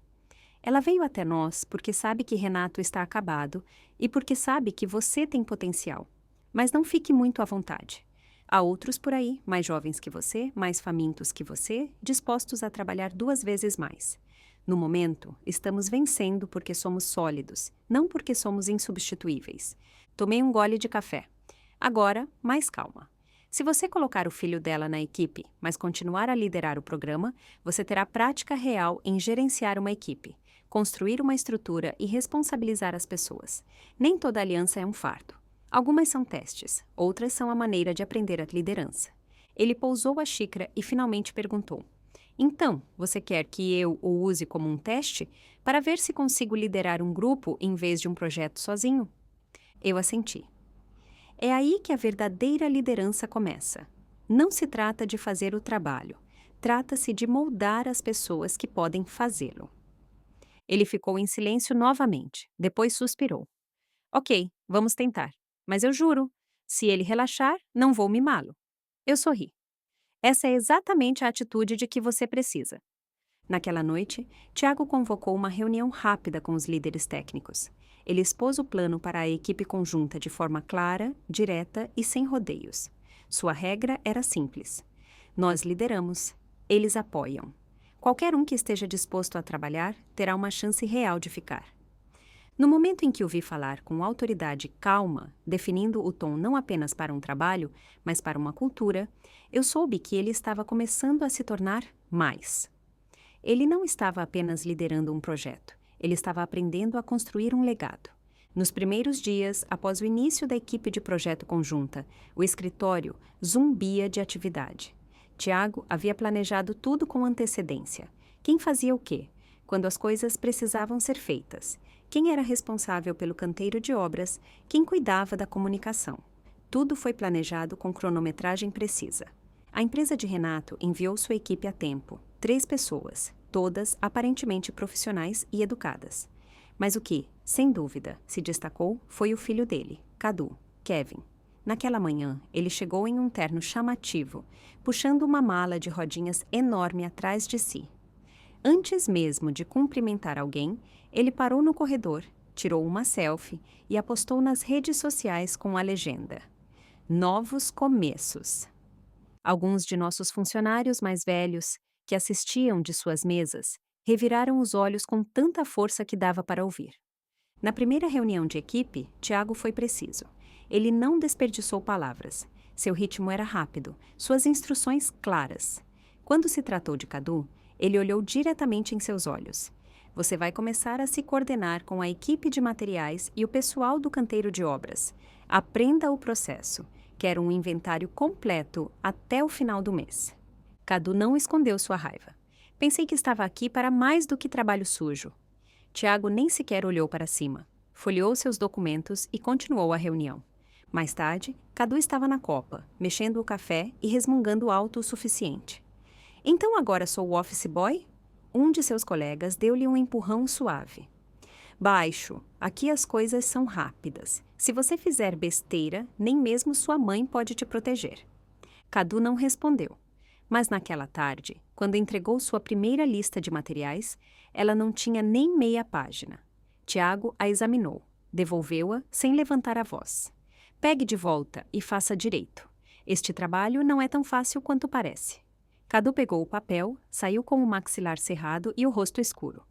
Ela veio até nós porque sabe que Renato está acabado e porque sabe que você tem potencial. Mas não fique muito à vontade. Há outros por aí, mais jovens que você, mais famintos que você, dispostos a trabalhar 2 vezes mais. No momento, estamos vencendo porque somos sólidos, não porque somos insubstituíveis. Tomei um gole de café. Agora, mais calma. Se você colocar o filho dela na equipe, mas continuar a liderar o programa, você terá prática real em gerenciar uma equipe, construir uma estrutura e responsabilizar as pessoas. Nem toda aliança é um fardo. Algumas são testes, outras são a maneira de aprender a liderança. Ele pousou a xícara e finalmente perguntou: Então, você quer que eu o use como um teste para ver se consigo liderar um grupo em vez de um projeto sozinho? Eu assenti. É aí que a verdadeira liderança começa. Não se trata de fazer o trabalho, trata-se de moldar as pessoas que podem fazê-lo. Ele ficou em silêncio novamente, depois suspirou. Ok, vamos tentar. Mas eu juro, se ele relaxar, não vou mimá-lo. Eu sorri. Essa é exatamente a atitude de que você precisa. Naquela noite, Tiago convocou uma reunião rápida com os líderes técnicos. Ele expôs o plano para a equipe conjunta de forma clara, direta e sem rodeios. Sua regra era simples. Nós lideramos, eles apoiam. Qualquer um que esteja disposto a trabalhar terá uma chance real de ficar. No momento em que o vi falar com autoridade calma, definindo o tom não apenas para um trabalho, mas para uma cultura, eu soube que ele estava começando a se tornar mais. Ele não estava apenas liderando um projeto, ele estava aprendendo a construir um legado. Nos primeiros dias, após o início da equipe de projeto conjunta, o escritório zumbia de atividade. Tiago havia planejado tudo com antecedência. Quem fazia o quê? Quando as coisas precisavam ser feitas. Quem era responsável pelo canteiro de obras? Quem cuidava da comunicação? Tudo foi planejado com cronometragem precisa. A empresa de Renato enviou sua equipe a tempo. 3 pessoas, todas aparentemente profissionais e educadas. Mas o que, sem dúvida, se destacou foi o filho dele, Cadu, Kevin. Naquela manhã, ele chegou em um terno chamativo, puxando uma mala de rodinhas enorme atrás de si. Antes mesmo de cumprimentar alguém, ele parou no corredor, tirou uma selfie e a postou nas redes sociais com a legenda: Novos começos. Alguns de nossos funcionários mais velhos, que assistiam de suas mesas, reviraram os olhos com tanta força que dava para ouvir. Na primeira reunião de equipe, Tiago foi preciso. Ele não desperdiçou palavras. Seu ritmo era rápido, suas instruções claras. Quando se tratou de Cadu, ele olhou diretamente em seus olhos. Você vai começar a se coordenar com a equipe de materiais e o pessoal do canteiro de obras. Aprenda o processo. Quero um inventário completo até o final do mês. Cadu não escondeu sua raiva. Pensei que estava aqui para mais do que trabalho sujo. Tiago nem sequer olhou para cima. Folheou seus documentos e continuou a reunião. Mais tarde, Cadu estava na copa, mexendo o café e resmungando alto o suficiente. Então agora sou o office boy? Um de seus colegas deu-lhe um empurrão suave. Baixo, aqui as coisas são rápidas. Se você fizer besteira, nem mesmo sua mãe pode te proteger. Cadu não respondeu. Mas naquela tarde, quando entregou sua primeira lista de materiais, ela não tinha nem meia página. Tiago a examinou, devolveu-a sem levantar a voz. Pegue de volta e faça direito. Este trabalho não é tão fácil quanto parece. Cadu pegou o papel, saiu com o maxilar cerrado e o rosto escuro.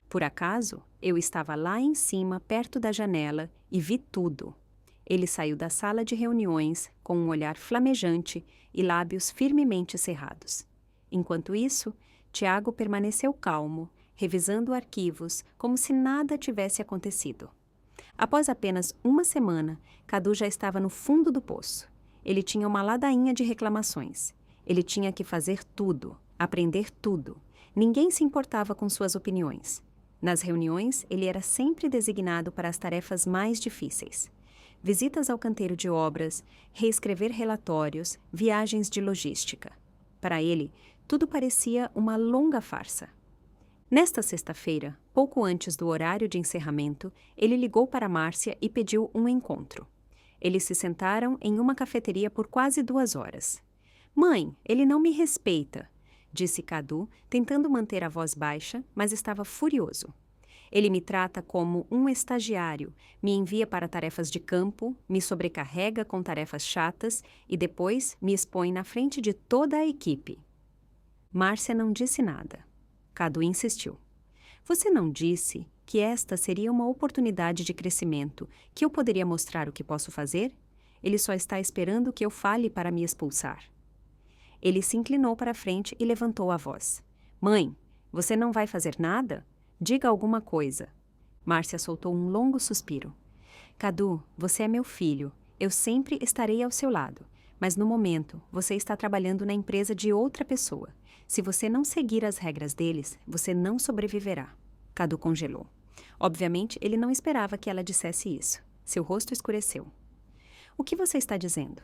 Por acaso, eu estava lá em cima, perto da janela, e vi tudo. Ele saiu da sala de reuniões com um olhar flamejante e lábios firmemente cerrados. Enquanto isso, Tiago permaneceu calmo, revisando arquivos como se nada tivesse acontecido. Após apenas uma semana, Cadu já estava no fundo do poço. Ele tinha uma ladainha de reclamações. Ele tinha que fazer tudo, aprender tudo. Ninguém se importava com suas opiniões. Nas reuniões, ele era sempre designado para as tarefas mais difíceis. Visitas ao canteiro de obras, reescrever relatórios, viagens de logística. Para ele, tudo parecia uma longa farsa. Nesta sexta-feira, pouco antes do horário de encerramento, ele ligou para Márcia e pediu um encontro. Eles se sentaram em uma cafeteria por quase 2 horas. Mãe, ele não me respeita, disse Cadu, tentando manter a voz baixa, mas estava furioso. Ele me trata como um estagiário, me envia para tarefas de campo, me sobrecarrega com tarefas chatas e depois me expõe na frente de toda a equipe. Márcia não disse nada. Cadu insistiu. Você não disse que esta seria uma oportunidade de crescimento, que eu poderia mostrar o que posso fazer? Ele só está esperando que eu fale para me expulsar. Ele se inclinou para a frente e levantou a voz. Mãe, você não vai fazer nada? Diga alguma coisa. Márcia soltou um longo suspiro. Cadu, você é meu filho. Eu sempre estarei ao seu lado. Mas no momento, você está trabalhando na empresa de outra pessoa. Se você não seguir as regras deles, você não sobreviverá. Cadu congelou. Obviamente, ele não esperava que ela dissesse isso. Seu rosto escureceu. O que você está dizendo?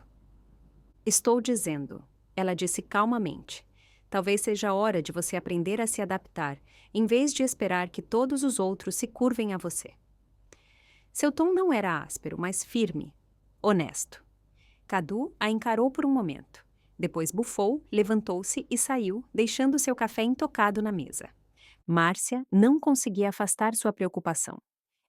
Estou dizendo, ela disse calmamente. Talvez seja a hora de você aprender a se adaptar, em vez de esperar que todos os outros se curvem a você. Seu tom não era áspero, mas firme, honesto. Cadu a encarou por um momento. Depois bufou, levantou-se e saiu, deixando seu café intocado na mesa. Márcia não conseguia afastar sua preocupação.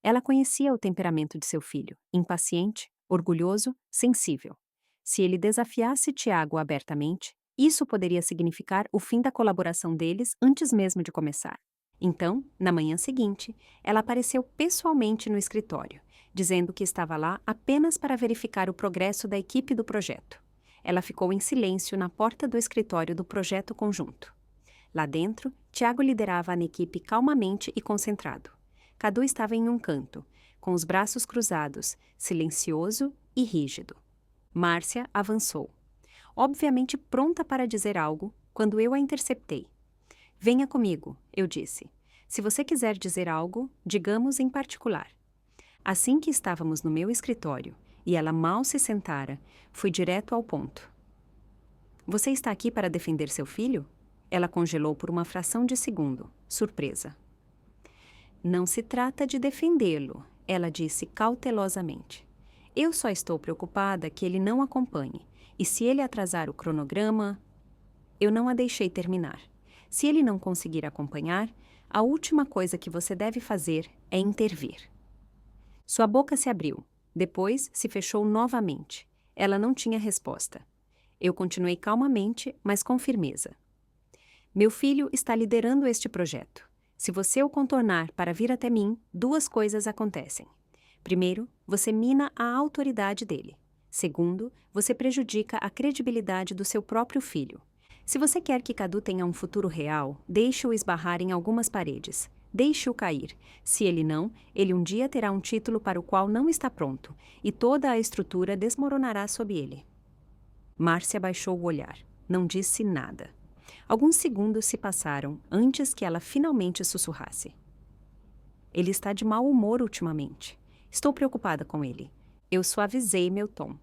Ela conhecia o temperamento de seu filho, impaciente, orgulhoso, sensível. Se ele desafiasse Tiago abertamente, isso poderia significar o fim da colaboração deles antes mesmo de começar. Então, na manhã seguinte, ela apareceu pessoalmente no escritório, dizendo que estava lá apenas para verificar o progresso da equipe do projeto. Ela ficou em silêncio na porta do escritório do projeto conjunto. Lá dentro, Tiago liderava a equipe calmamente e concentrado. Cadu estava em um canto, com os braços cruzados, silencioso e rígido. Márcia avançou, obviamente pronta para dizer algo, quando eu a interceptei. Venha comigo, eu disse. Se você quiser dizer algo, digamos em particular. Assim que estávamos no meu escritório, e ela mal se sentara, fui direto ao ponto. Você está aqui para defender seu filho? Ela congelou por uma fração de segundo, surpresa. Não se trata de defendê-lo, ela disse cautelosamente. Eu só estou preocupada que ele não acompanhe, e se ele atrasar o cronograma... Eu não a deixei terminar. Se ele não conseguir acompanhar, a última coisa que você deve fazer é intervir. Sua boca se abriu, depois se fechou novamente. Ela não tinha resposta. Eu continuei calmamente, mas com firmeza. Meu filho está liderando este projeto. Se você o contornar para vir até mim, duas coisas acontecem. Primeiro, você mina a autoridade dele. Segundo, você prejudica a credibilidade do seu próprio filho. Se você quer que Cadu tenha um futuro real, deixe-o esbarrar em algumas paredes. Deixe-o cair. Se ele não, ele um dia terá um título para o qual não está pronto, e toda a estrutura desmoronará sob ele. Márcia baixou o olhar. Não disse nada. Alguns segundos se passaram antes que ela finalmente sussurrasse. Ele está de mau humor ultimamente. Estou preocupada com ele. Eu suavizei meu tom.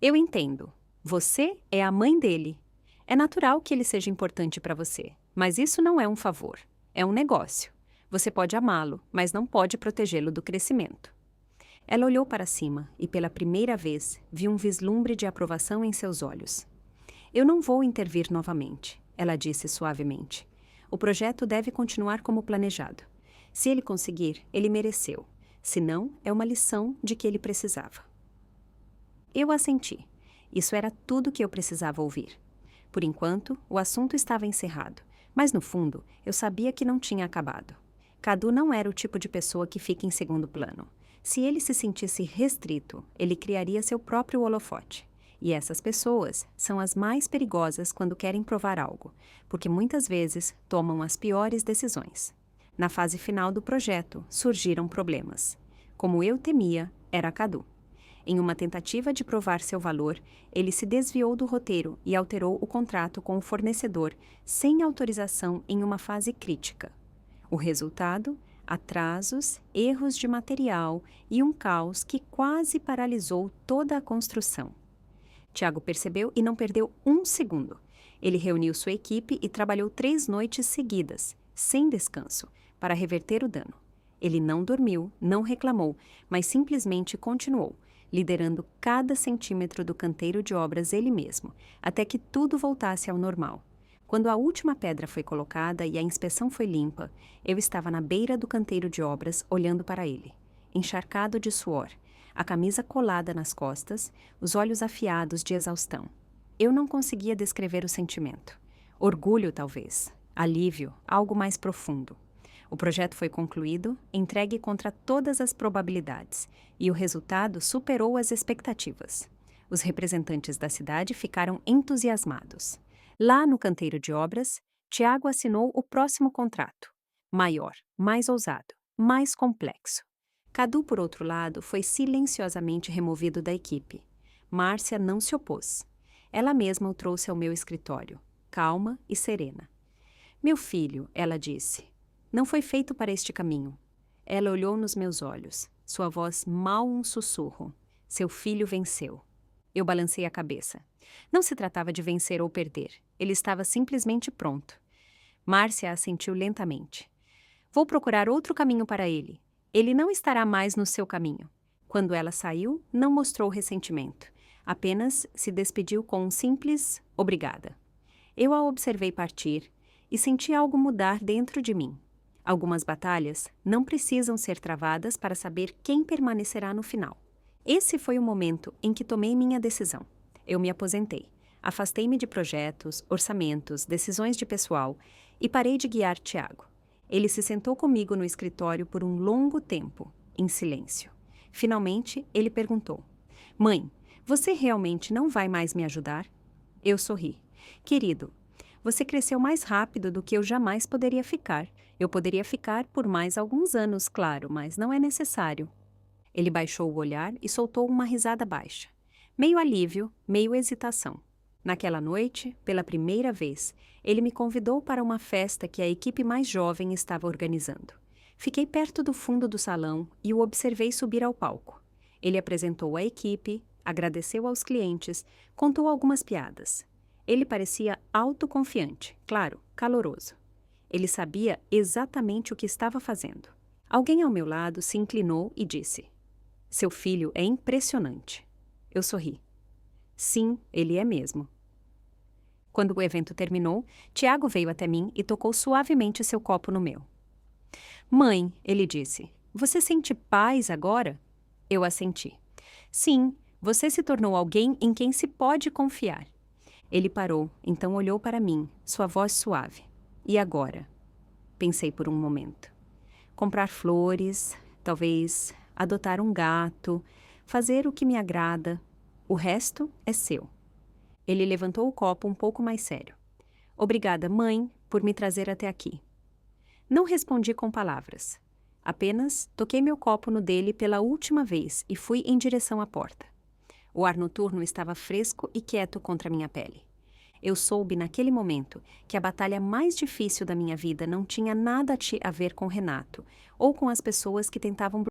Eu entendo. Você é a mãe dele. É natural que ele seja importante para você, mas isso não é um favor. É um negócio. Você pode amá-lo, mas não pode protegê-lo do crescimento. Ela olhou para cima e, pela primeira vez, viu um vislumbre de aprovação em seus olhos. Eu não vou intervir novamente, ela disse suavemente. O projeto deve continuar como planejado. Se ele conseguir, ele mereceu. Se não, é uma lição de que ele precisava. Eu assenti. Isso era tudo que eu precisava ouvir. Por enquanto, o assunto estava encerrado, mas no fundo, eu sabia que não tinha acabado. Cadu não era o tipo de pessoa que fica em segundo plano. Se ele se sentisse restrito, ele criaria seu próprio holofote. E essas pessoas são as mais perigosas quando querem provar algo, porque muitas vezes tomam as piores decisões. Na fase final do projeto, surgiram problemas. Como eu temia, era Cadu. Em uma tentativa de provar seu valor, ele se desviou do roteiro e alterou o contrato com o fornecedor sem autorização em uma fase crítica. O resultado? Atrasos, erros de material e um caos que quase paralisou toda a construção. Tiago percebeu e não perdeu um segundo. Ele reuniu sua equipe e trabalhou 3 noites seguidas, sem descanso, para reverter o dano. Ele não dormiu, não reclamou, mas simplesmente continuou, liderando cada centímetro do canteiro de obras ele mesmo, até que tudo voltasse ao normal. Quando a última pedra foi colocada e a inspeção foi limpa, eu estava na beira do canteiro de obras olhando para ele, encharcado de suor, a camisa colada nas costas, os olhos afiados de exaustão. Eu não conseguia descrever o sentimento. Orgulho, talvez. Alívio, algo mais profundo. O projeto foi concluído, entregue contra todas as probabilidades, e o resultado superou as expectativas. Os representantes da cidade ficaram entusiasmados. Lá no canteiro de obras, Tiago assinou o próximo contrato. Maior, mais ousado, mais complexo. Cadu, por outro lado, foi silenciosamente removido da equipe. Márcia não se opôs. Ela mesma o trouxe ao meu escritório, calma e serena. Meu filho, ela disse, não foi feito para este caminho. Ela olhou nos meus olhos, sua voz mal um sussurro. Seu filho venceu. Eu balancei a cabeça. Não se tratava de vencer ou perder. Ele estava simplesmente pronto. Márcia assentiu lentamente. Vou procurar outro caminho para ele. Ele não estará mais no seu caminho. Quando ela saiu, não mostrou ressentimento. Apenas se despediu com um simples obrigada. Eu a observei partir e senti algo mudar dentro de mim. Algumas batalhas não precisam ser travadas para saber quem permanecerá no final. Esse foi o momento em que tomei minha decisão. Eu me aposentei. Afastei-me de projetos, orçamentos, decisões de pessoal e parei de guiar Tiago. Ele se sentou comigo no escritório por um longo tempo, em silêncio. Finalmente, ele perguntou: Mãe, você realmente não vai mais me ajudar? Eu sorri. Querido, você cresceu mais rápido do que eu jamais poderia ficar. Eu poderia ficar por mais alguns anos, claro, mas não é necessário. Ele baixou o olhar e soltou uma risada baixa. Meio alívio, meio hesitação. Naquela noite, pela primeira vez, ele me convidou para uma festa que a equipe mais jovem estava organizando. Fiquei perto do fundo do salão e o observei subir ao palco. Ele apresentou a equipe, agradeceu aos clientes, contou algumas piadas. Ele parecia autoconfiante, claro, caloroso. Ele sabia exatamente o que estava fazendo. Alguém ao meu lado se inclinou e disse: Seu filho é impressionante. Eu sorri. Sim, ele é mesmo. Quando o evento terminou, Tiago veio até mim e tocou suavemente seu copo no meu. Mãe, ele disse, você sente paz agora? Eu assenti. Sim, você se tornou alguém em quem se pode confiar. Ele parou, então olhou para mim, sua voz suave. E agora? Pensei por um momento. Comprar flores, talvez adotar um gato, fazer o que me agrada. O resto é seu. Ele levantou o copo um pouco mais sério. Obrigada, mãe, por me trazer até aqui. Não respondi com palavras. Apenas toquei meu copo no dele pela última vez e fui em direção à porta. O ar noturno estava fresco e quieto contra minha pele. Eu soube naquele momento que a batalha mais difícil da minha vida não tinha nada a ver com Renato ou com as pessoas que tentavam